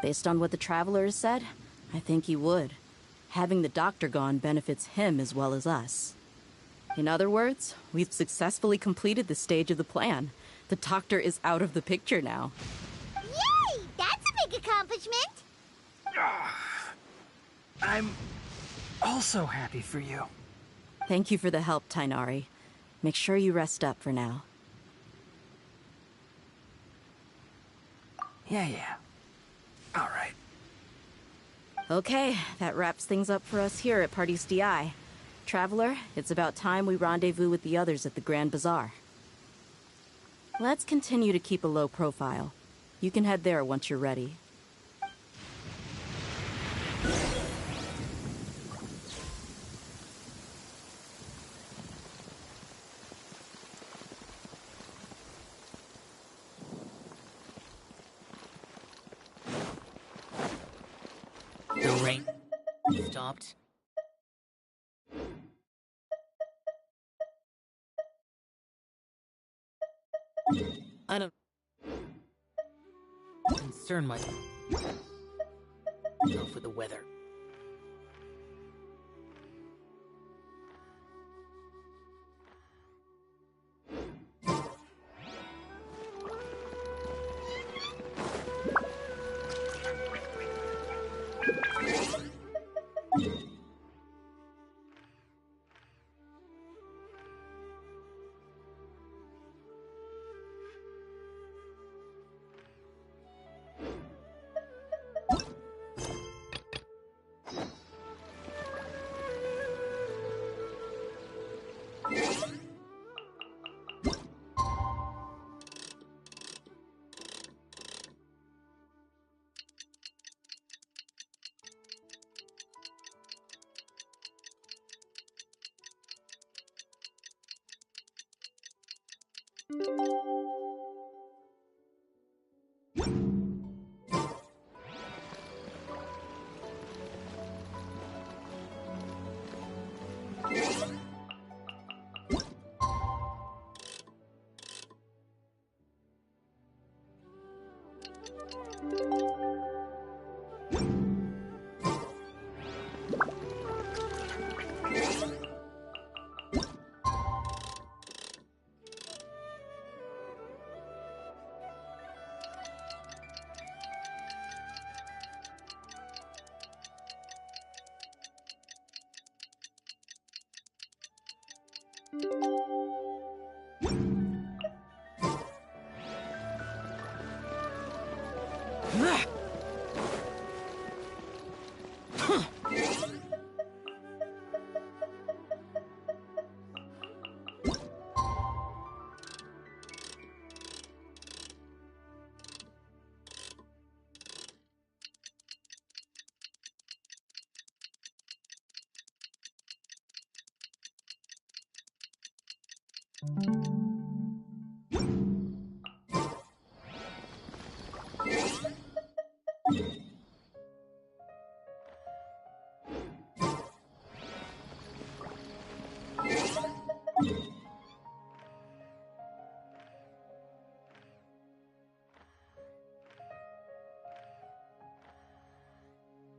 Based on what the traveler has said, I think he would. Having the doctor gone benefits him as well as us. In other words, we've successfully completed the stage of the plan. The doctor is out of the picture now. Yay! That's a big accomplishment! I'm also happy for you. Thank you for the help, Tainari. Make sure you rest up for now. Yeah. All right. Okay, that wraps things up for us here at Party's DI. Traveler, it's about time we rendezvous with the others at the Grand Bazaar. Let's continue to keep a low profile. You can head there once you're ready. The rain stopped. I don't concern myself with the weather.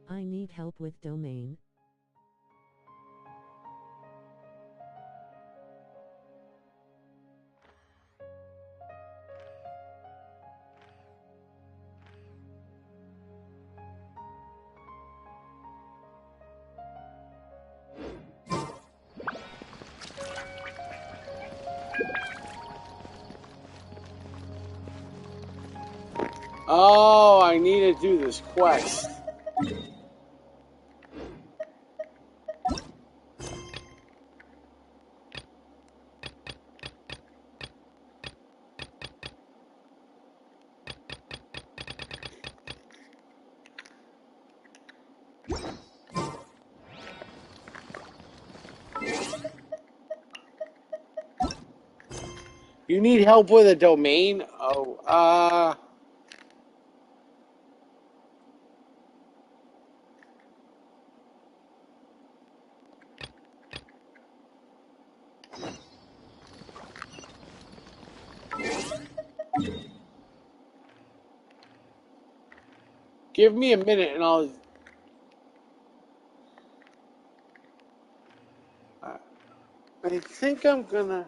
I need help with domain. Oh, I need to do this quest. You need help with a domain? Oh, give me a minute and I'll... I think I'm gonna...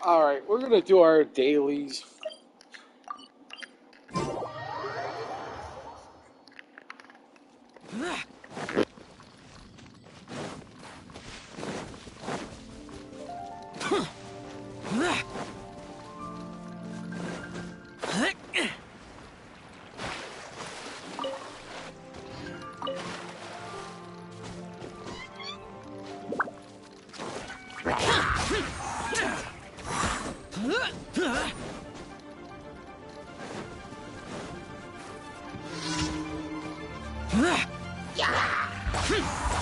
Alright, we're gonna do our dailies.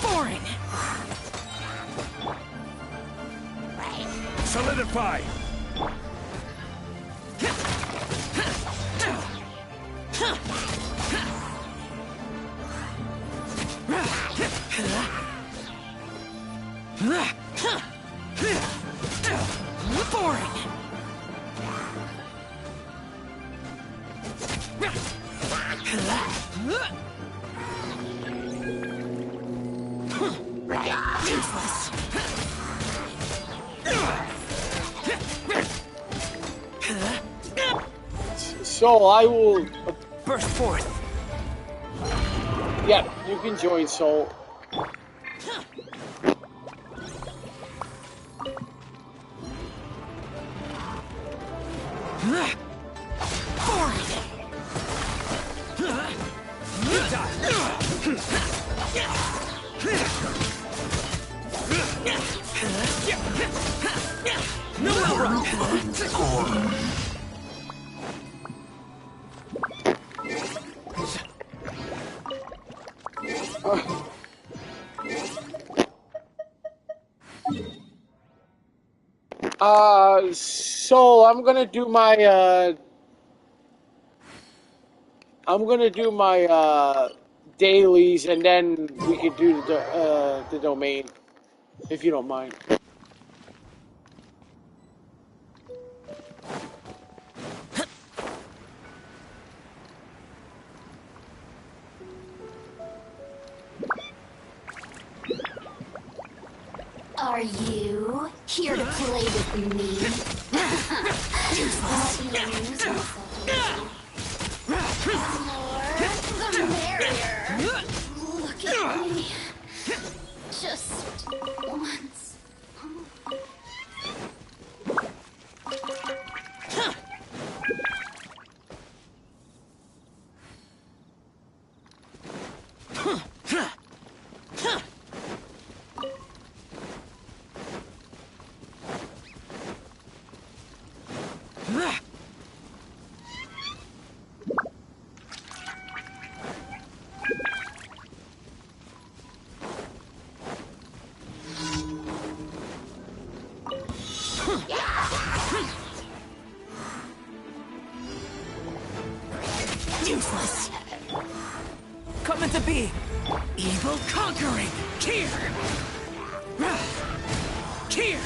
Boring. Solidify! Boring. Useless. So I will... Burst forth. Yeah, you can join Soul. So I'm gonna do my dailies, and then we could do the domain, if you don't mind. Are you here to play with me? The more, the merrier. Look at me. Just once. Useless. Coming to be. Evil conquering. Here. Here.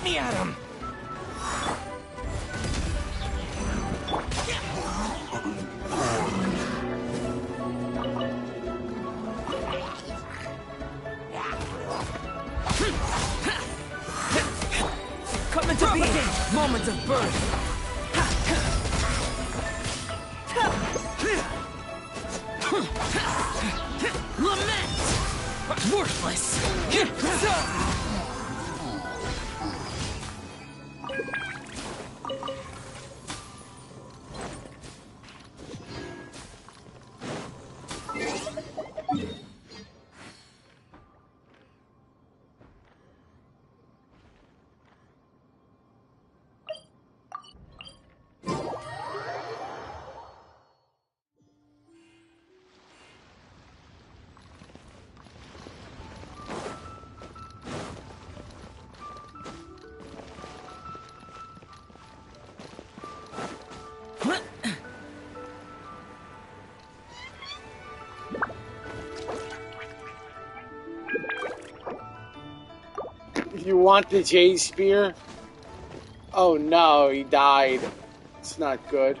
Let me at him! Coming to be! Moment of birth! Lament! Worthless! You want the Jade Spear? Oh no, he died. It's not good.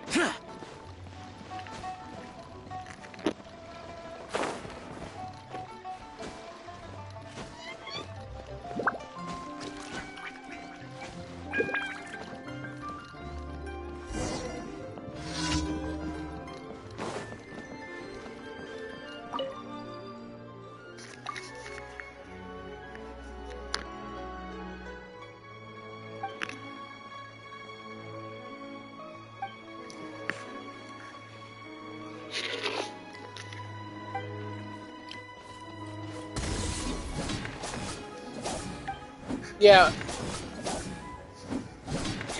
Yeah.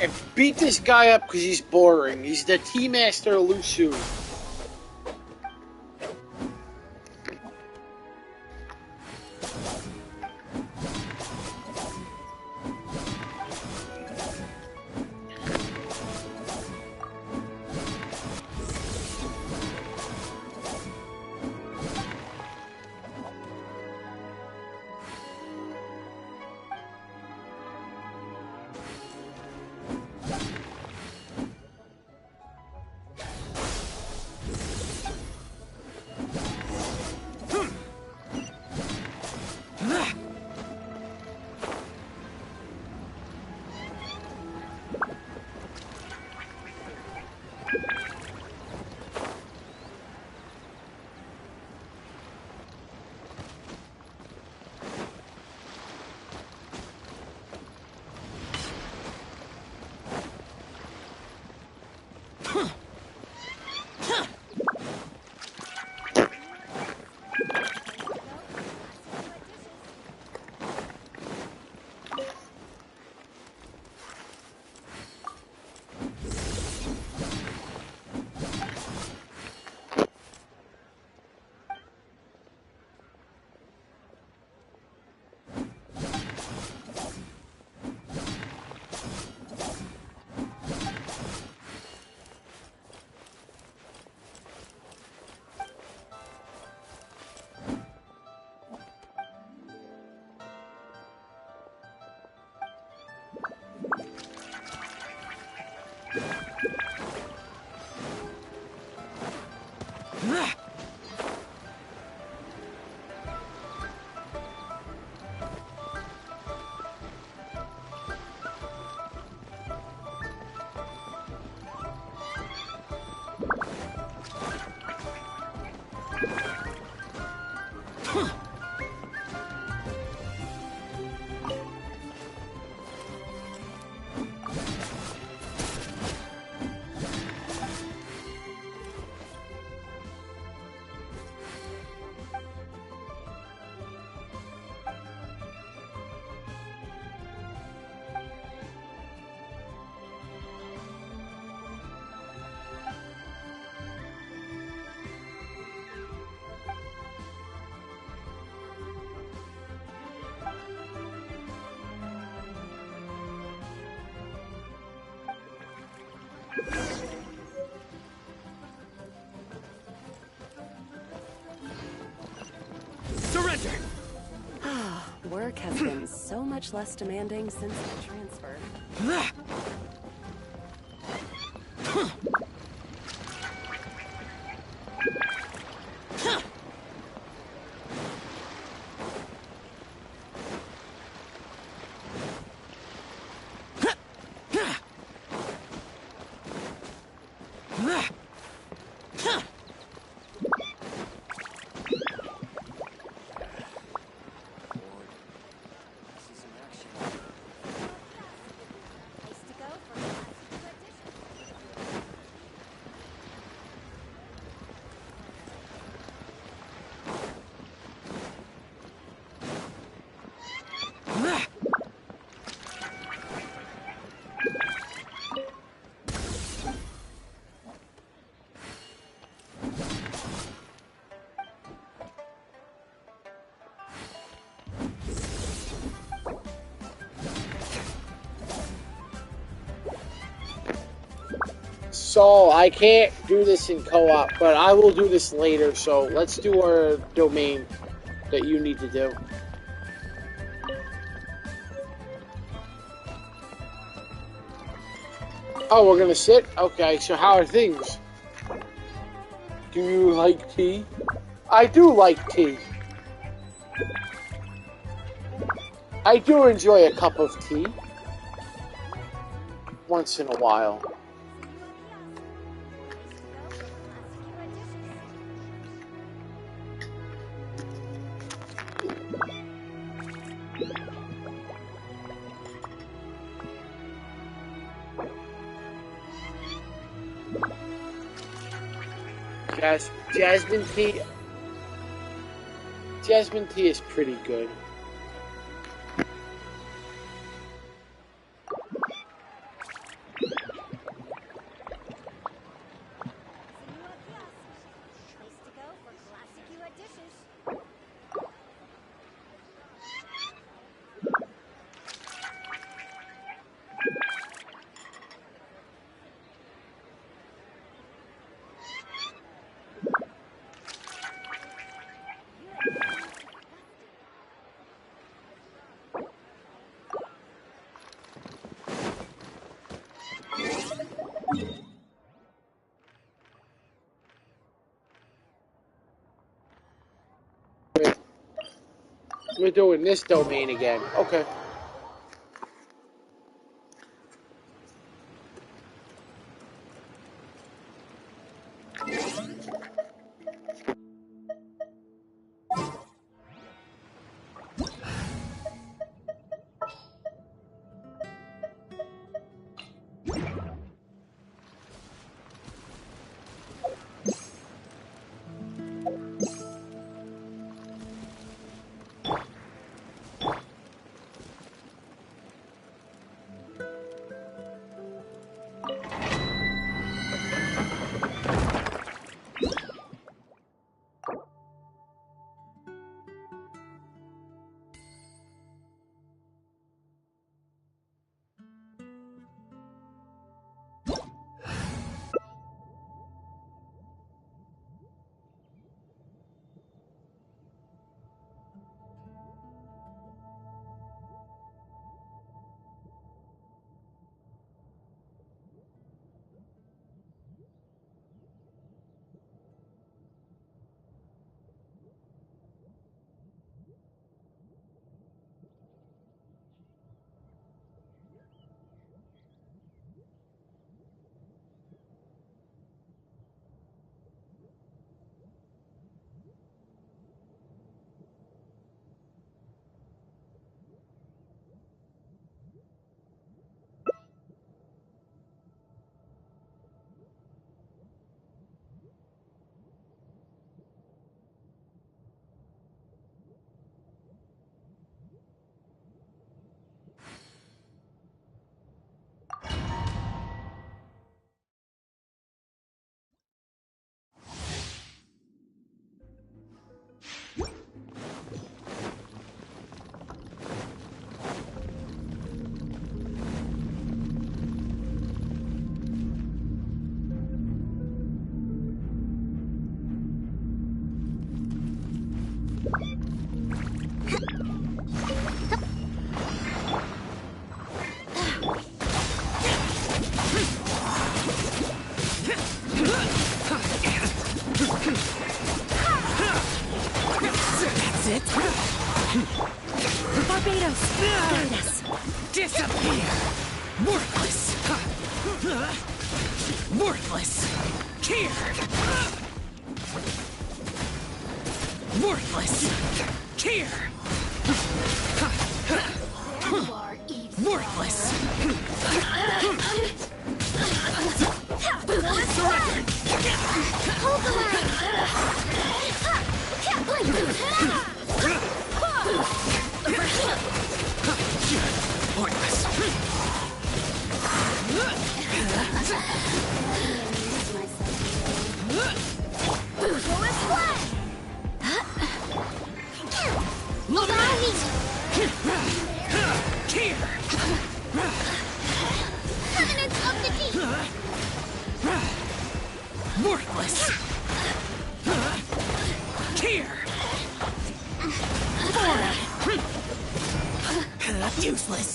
And beat this guy up because he's boring. He's the Tea-Master Lusu. Work has been so much less demanding since the transfer. So, I can't do this in co-op, but I will do this later, so let's do our domain that you need to do. Oh, we're gonna sit? Okay, so how are things? Do you like tea? I do like tea. I do enjoy a cup of tea. Once in a while. Jasmine tea. Jasmine tea is pretty good. We're doing this domain again. Okay. Barbados! Guide us! Disappear! Worthless! Worthless! Here! Worthless! Here! Worthless! Surrender! Hold the line! Worthless! Covenants of the deep! Worthless! Here! Useless!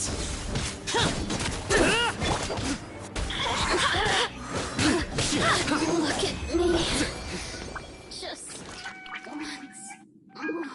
Look at me. Just once more.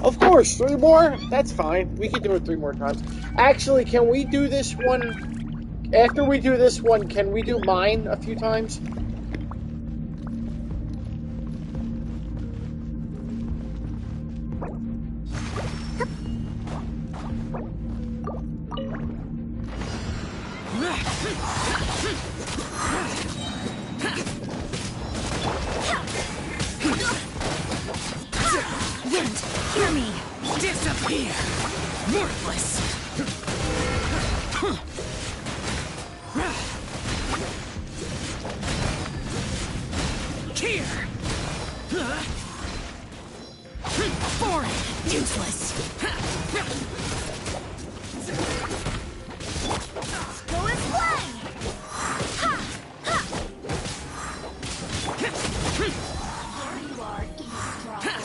Of course, 3 more? That's fine. We can do it 3 more times. Actually, can we do this one... After we do this one, can we do mine a few times? Hear me! Disappear! Worthless! Here! Foreign! Useless! Go and play! Ha! Ha! Here you are, eavesdropper.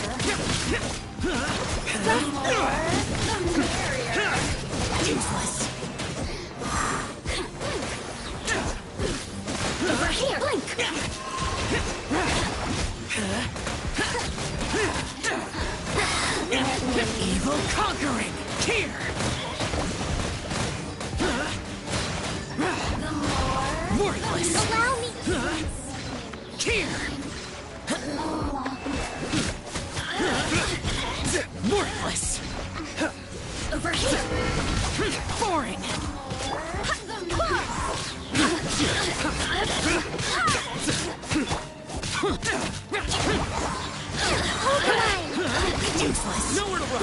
The more, the merrier. Useless! Over here! Blink! Evil conquering! Here! Worthless! Allow me! Here! Worthless! Over here! Boring! Hold the line! Useless! Nowhere to run!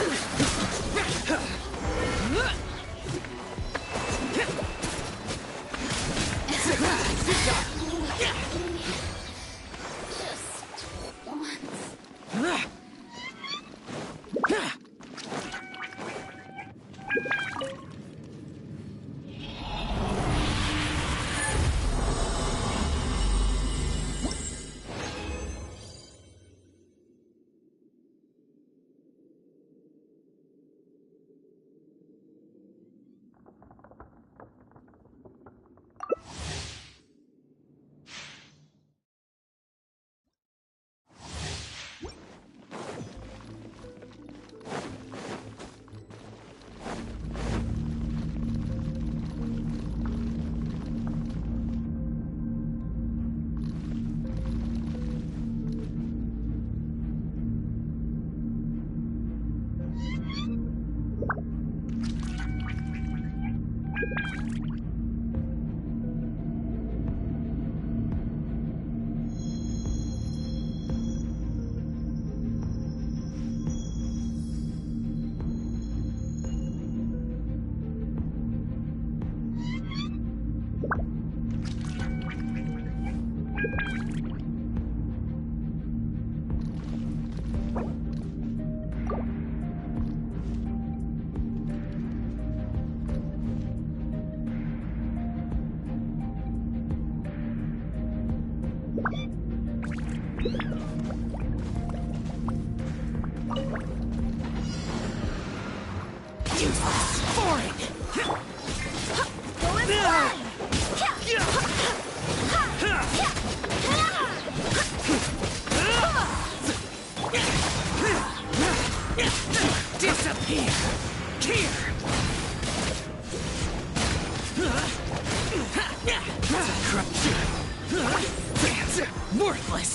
Worthless!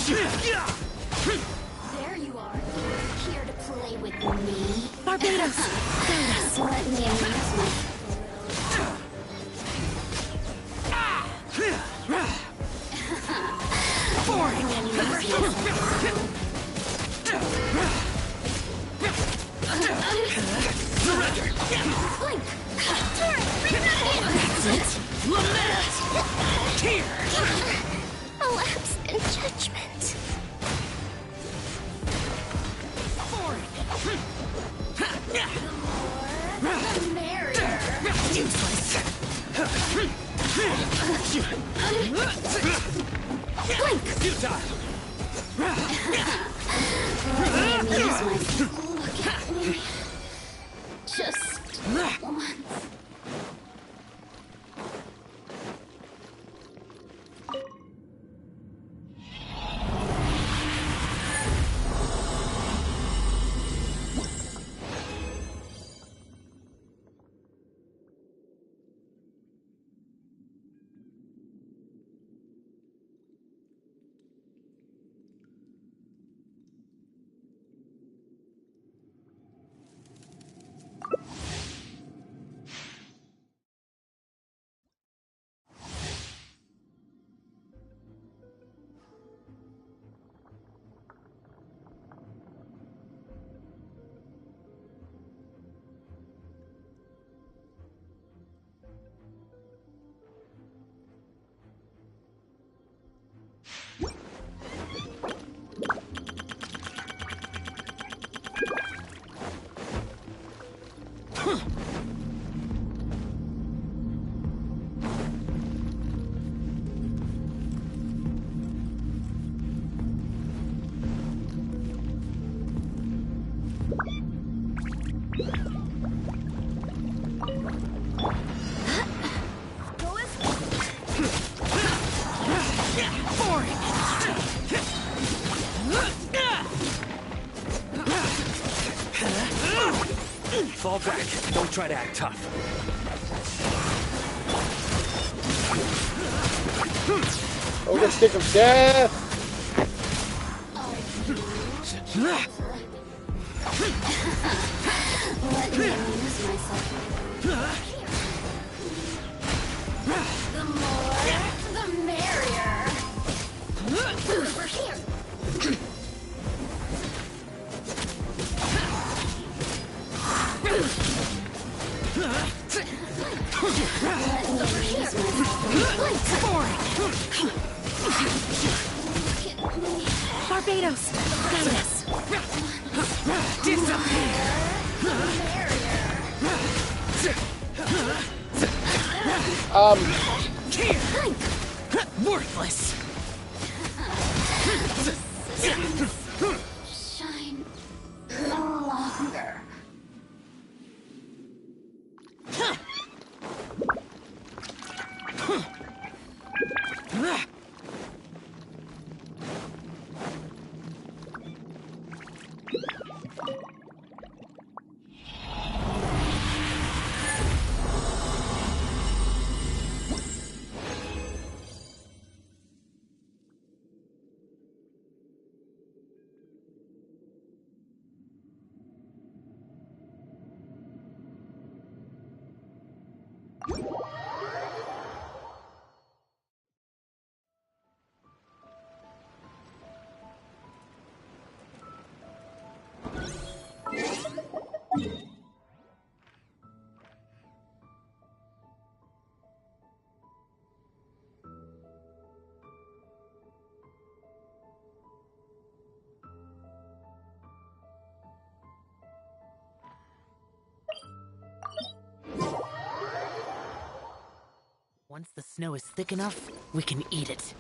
There you are. Here to play with me. Barbados! Let me amuse myself. A lapse in judgment. The merrier. Useless! Blink! Futile! Let me amuse myself. Look at me. Just once. Fall back. Don't try to act tough. Ogre stick of death. Let me amuse myself. The more, the merrier. Over here. Barbados! Venus! Disappear! Here! Worthless! Shine no longer. Once the snow is thick enough, we can eat it.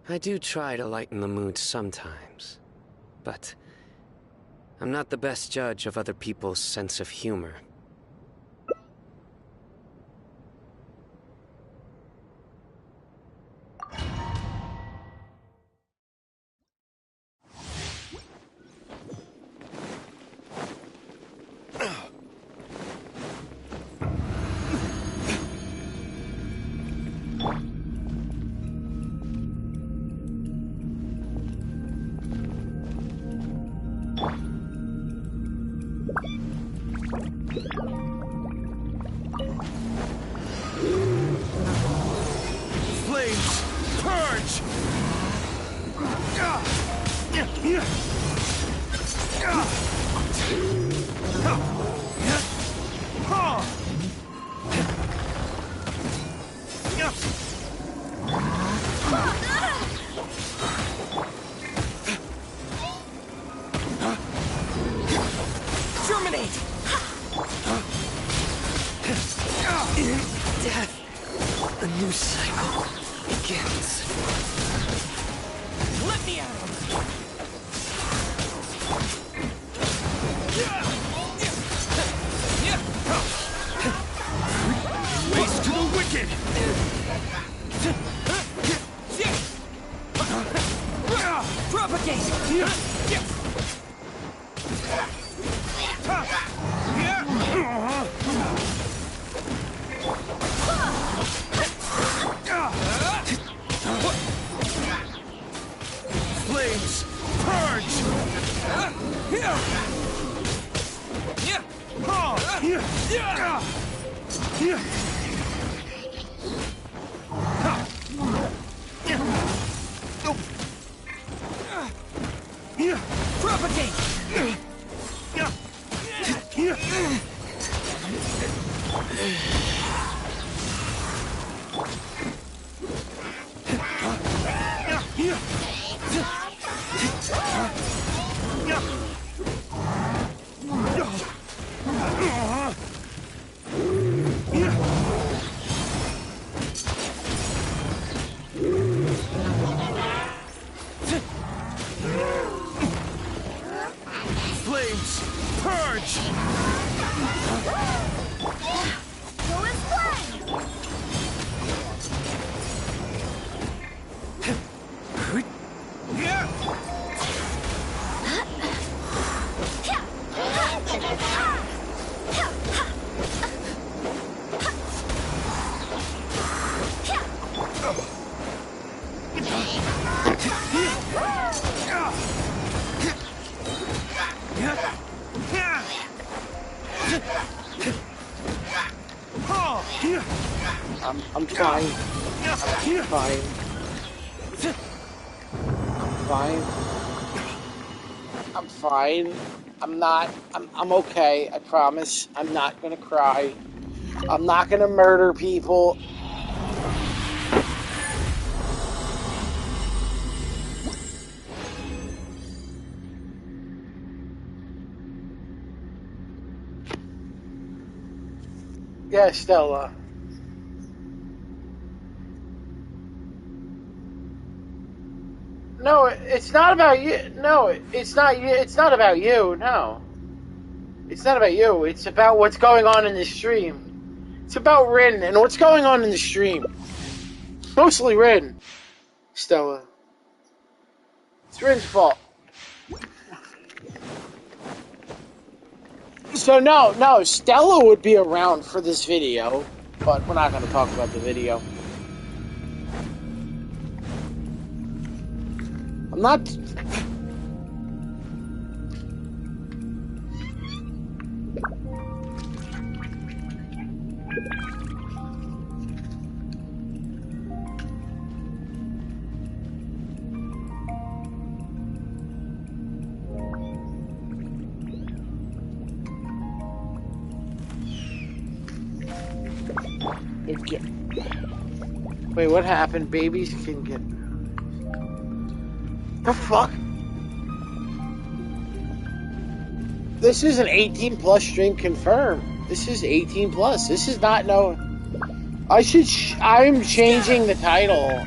I do try to lighten the mood sometimes, but I'm not the best judge of other people's sense of humor. Flames, purge! Terminate! In death, a new cycle begins. Let me at him! Waste to the wicked! Propagate! Flames, purge! Propagate! Flames, purge! Go and play! I'm fine. I'm fine. I'm fine. I'm okay, I promise. I'm not gonna cry. I'm not gonna murder people. Yeah, Stella. No, it's not about you. No, it's not you. It's not about you. No. It's not about you. It's about what's going on in the stream. It's about Rin and what's going on in the stream. Mostly Rin, Stella. It's Rin's fault. So no, Stella would be around for this video, but we're not going to talk about the video. I'm not... Wait, what happened? Babies can get... The fuck? This is an 18 plus stream confirmed. This is 18 plus. This is not no... I'm changing the title.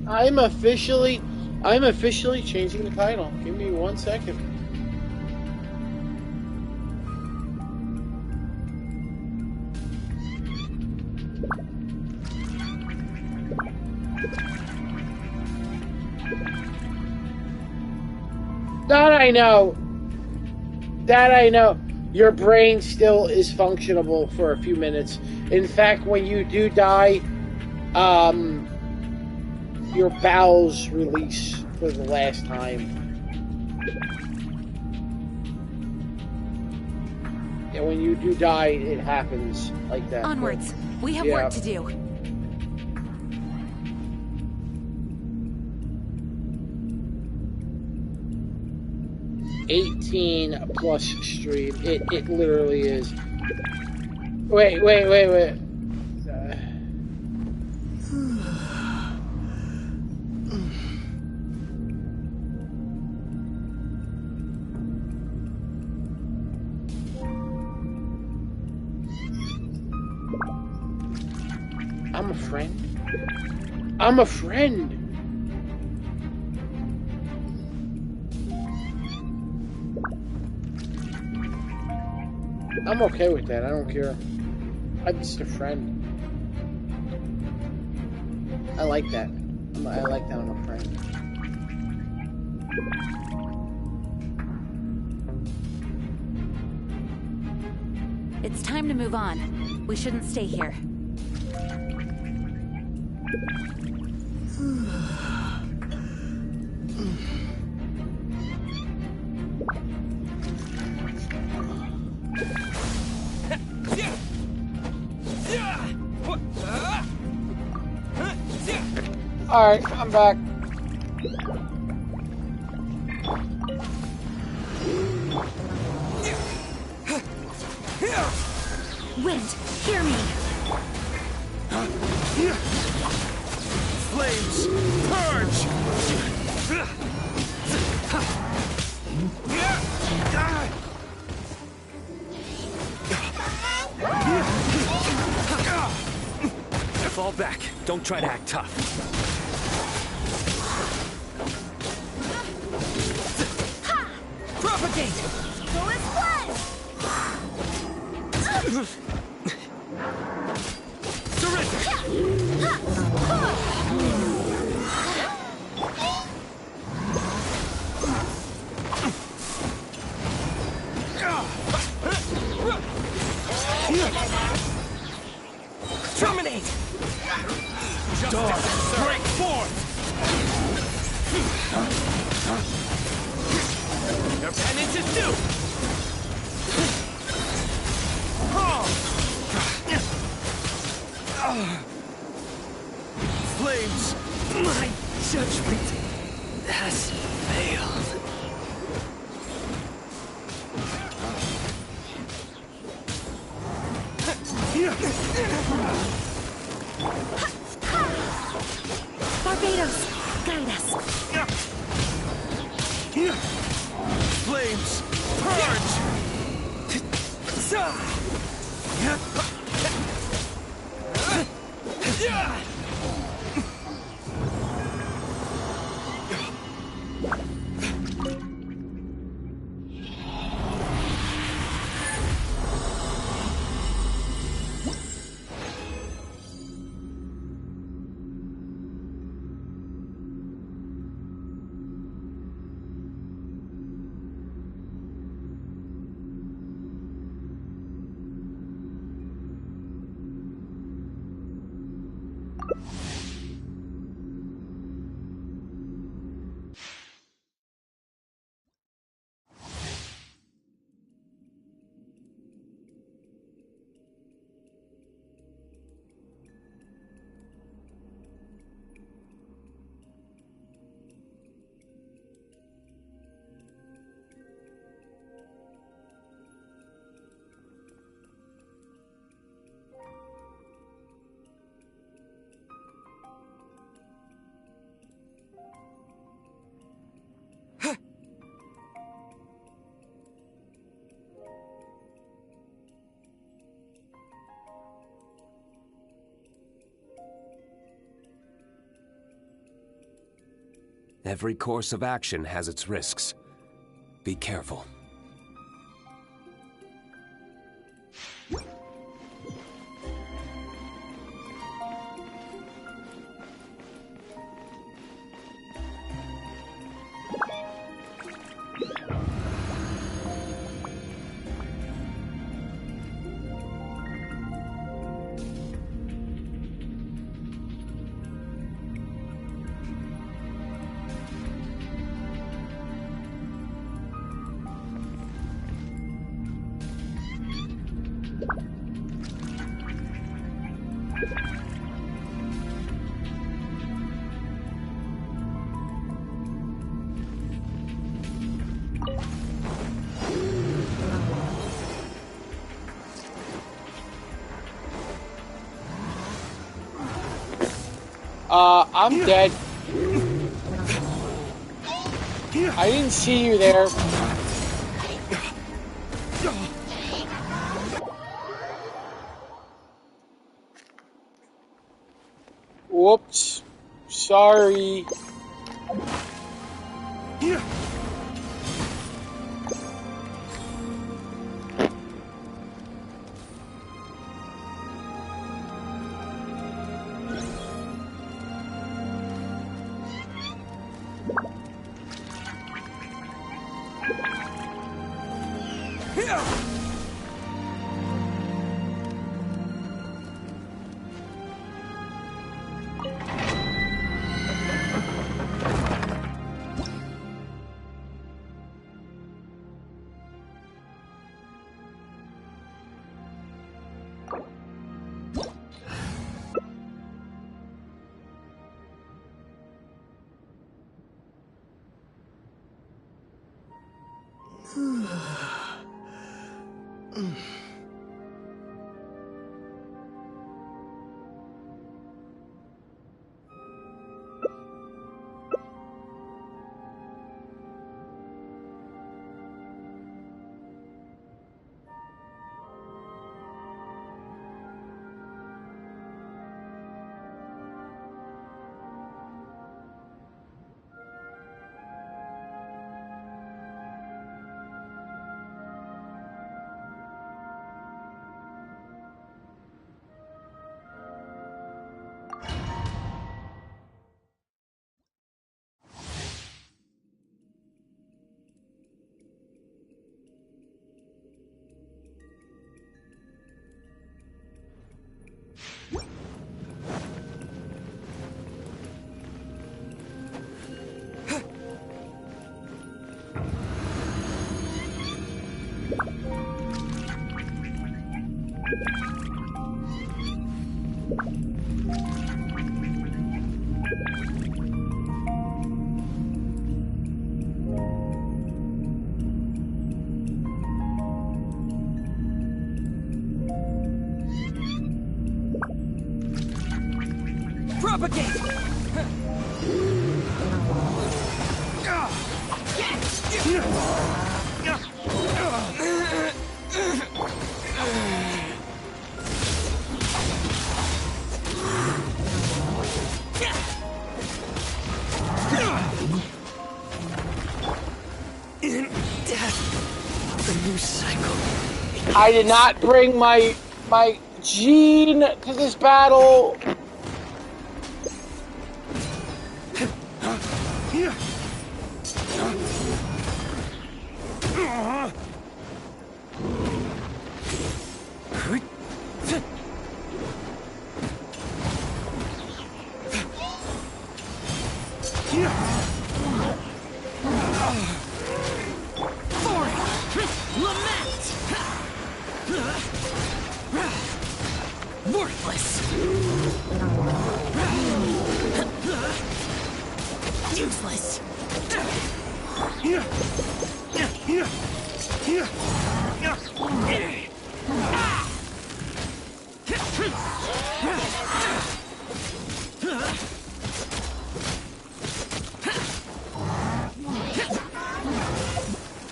I'm officially changing the title. Give me 1 second. That I know. That I know. Your brain still is functionable for a few minutes. In fact, when you do die, your bowels release for the last time. Yeah, when you do die, it happens like that. Onwards. We have work to do. 18 plus stream. It literally is. Wait. I'm a friend. I'm a friend. I'm okay with that. I don't care. I'm just a friend. I like that. I like that I'm a friend. It's time to move on. We shouldn't stay here. Alright, I'm back. Wind, hear me! Flames, purge! Fall back. Don't try to act tough. Propagate! Go as one! Terminate! Justice, break forth! Your penance is due! Flames! My judgment has failed. Barbados, guide us. Flames! Every course of action has its risks. Be careful. I'm dead. I didn't see you there. Whoops. Sorry. Propagate! In death, the new cycle. I did not bring my gene to this battle. Useless.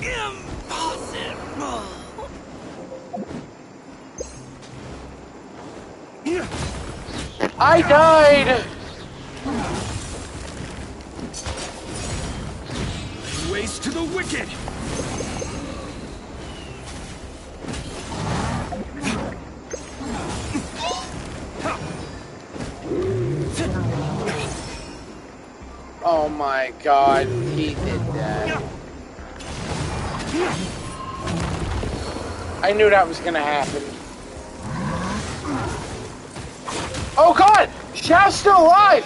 Impossible. I died. wicked! Oh my god, he did that. I knew that was gonna happen. Oh god! Xiao's still alive!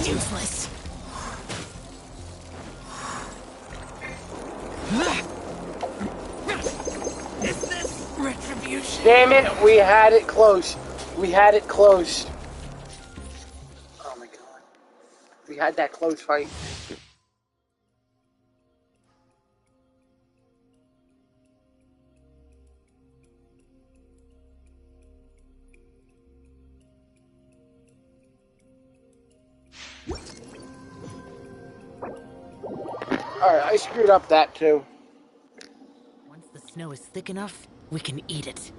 Useless. Is this retribution? Damn it, we had it close. We had it close. Oh my god. We had that close fight. Alright, I screwed up that too. Once the snow is thick enough, we can eat it.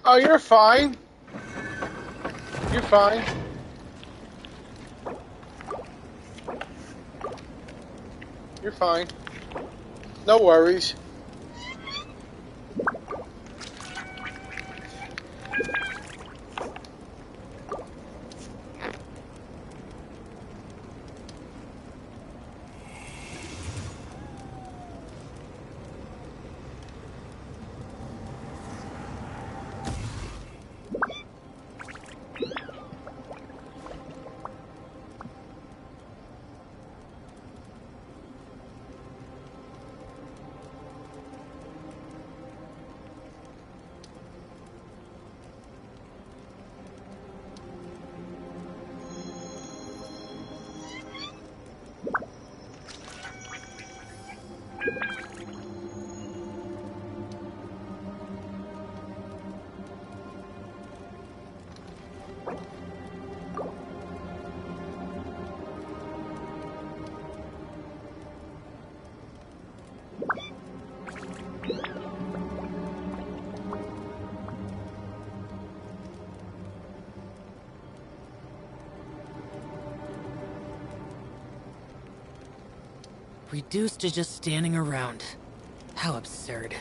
Oh, you're fine. You're fine. You're fine. No worries. Reduced to just standing around. How absurd.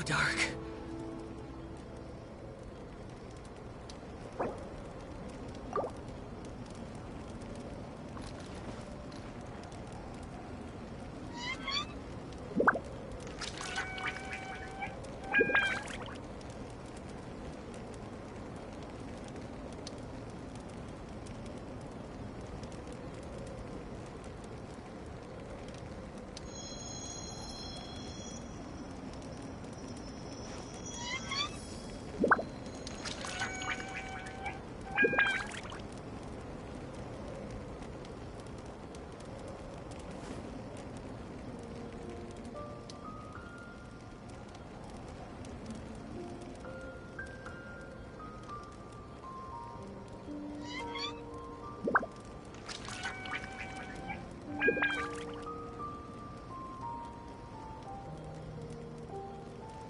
dark.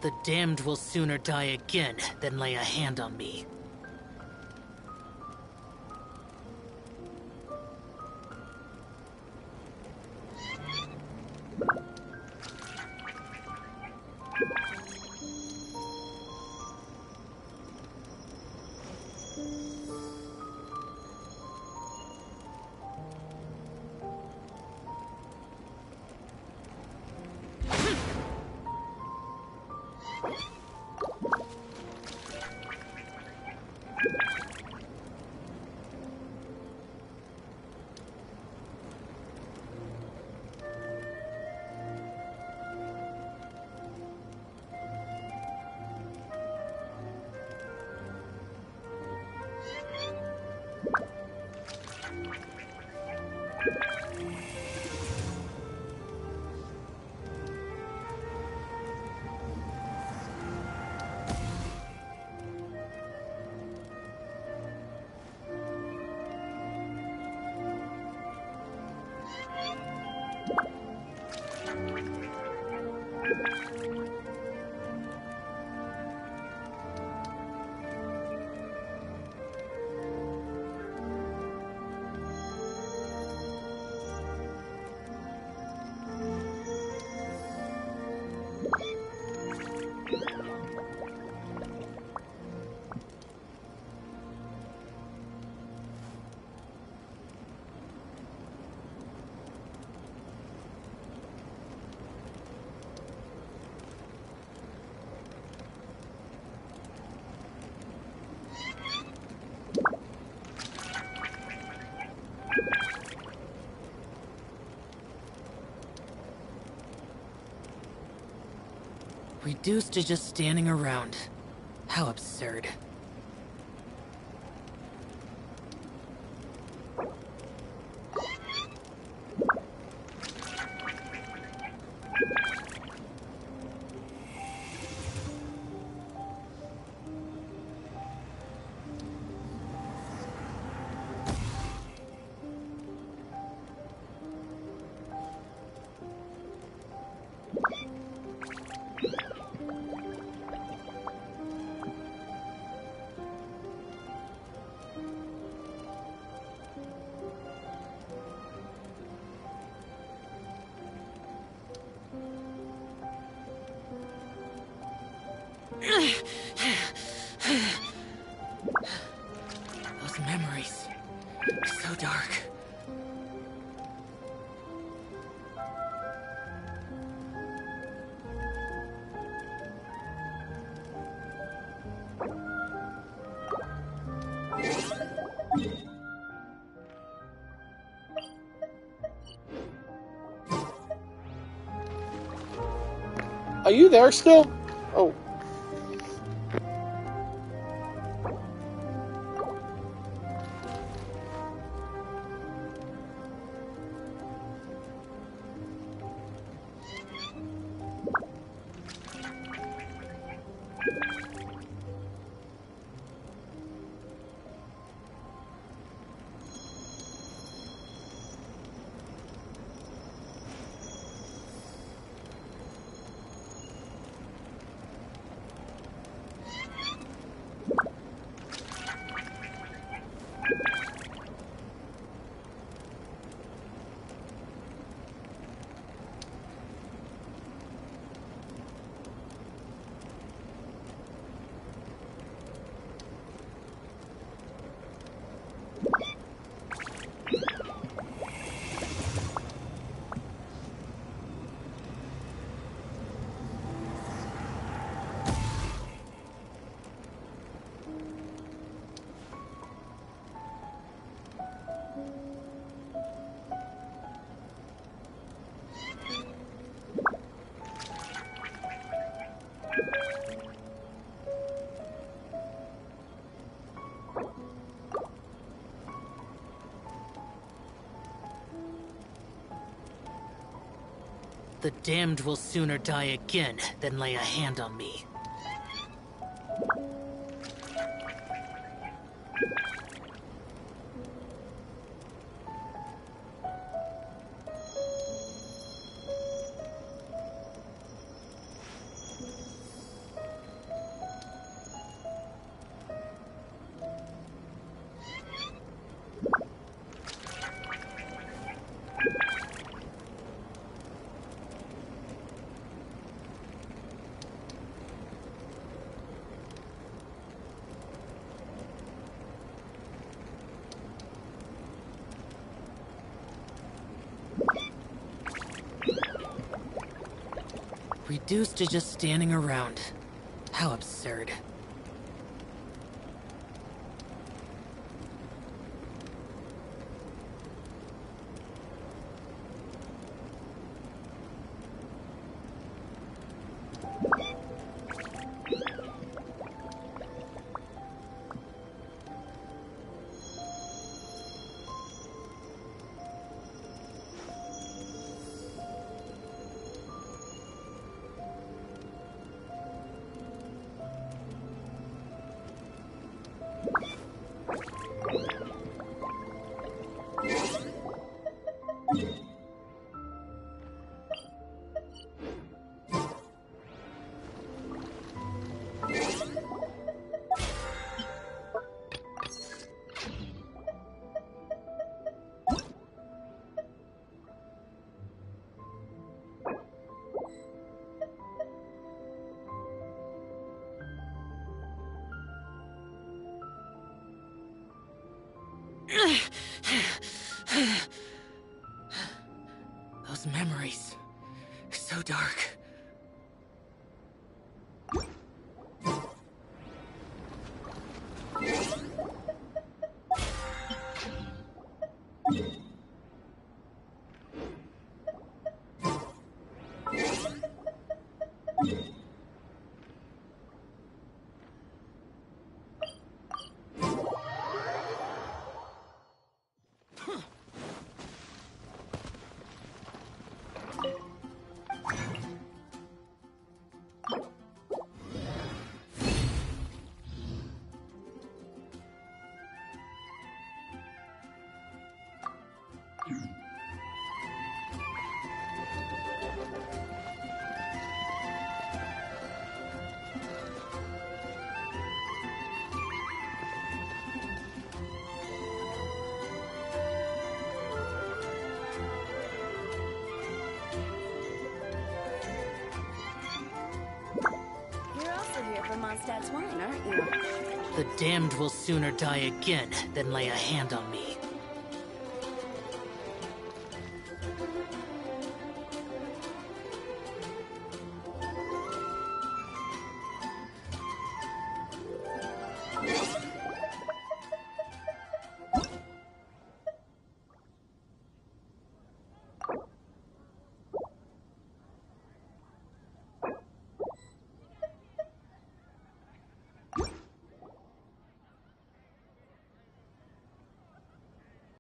The damned will sooner die again than lay a hand on me. Reduced to just standing around. How absurd. Those memories. So dark. Are you there still? Oh. The damned will sooner die again than lay a hand on me. Reduced to just standing around. How absurd. Those memories. So dark. You're also here for Mondstadt's wine, aren't you? The damned will sooner die again than lay a hand on me.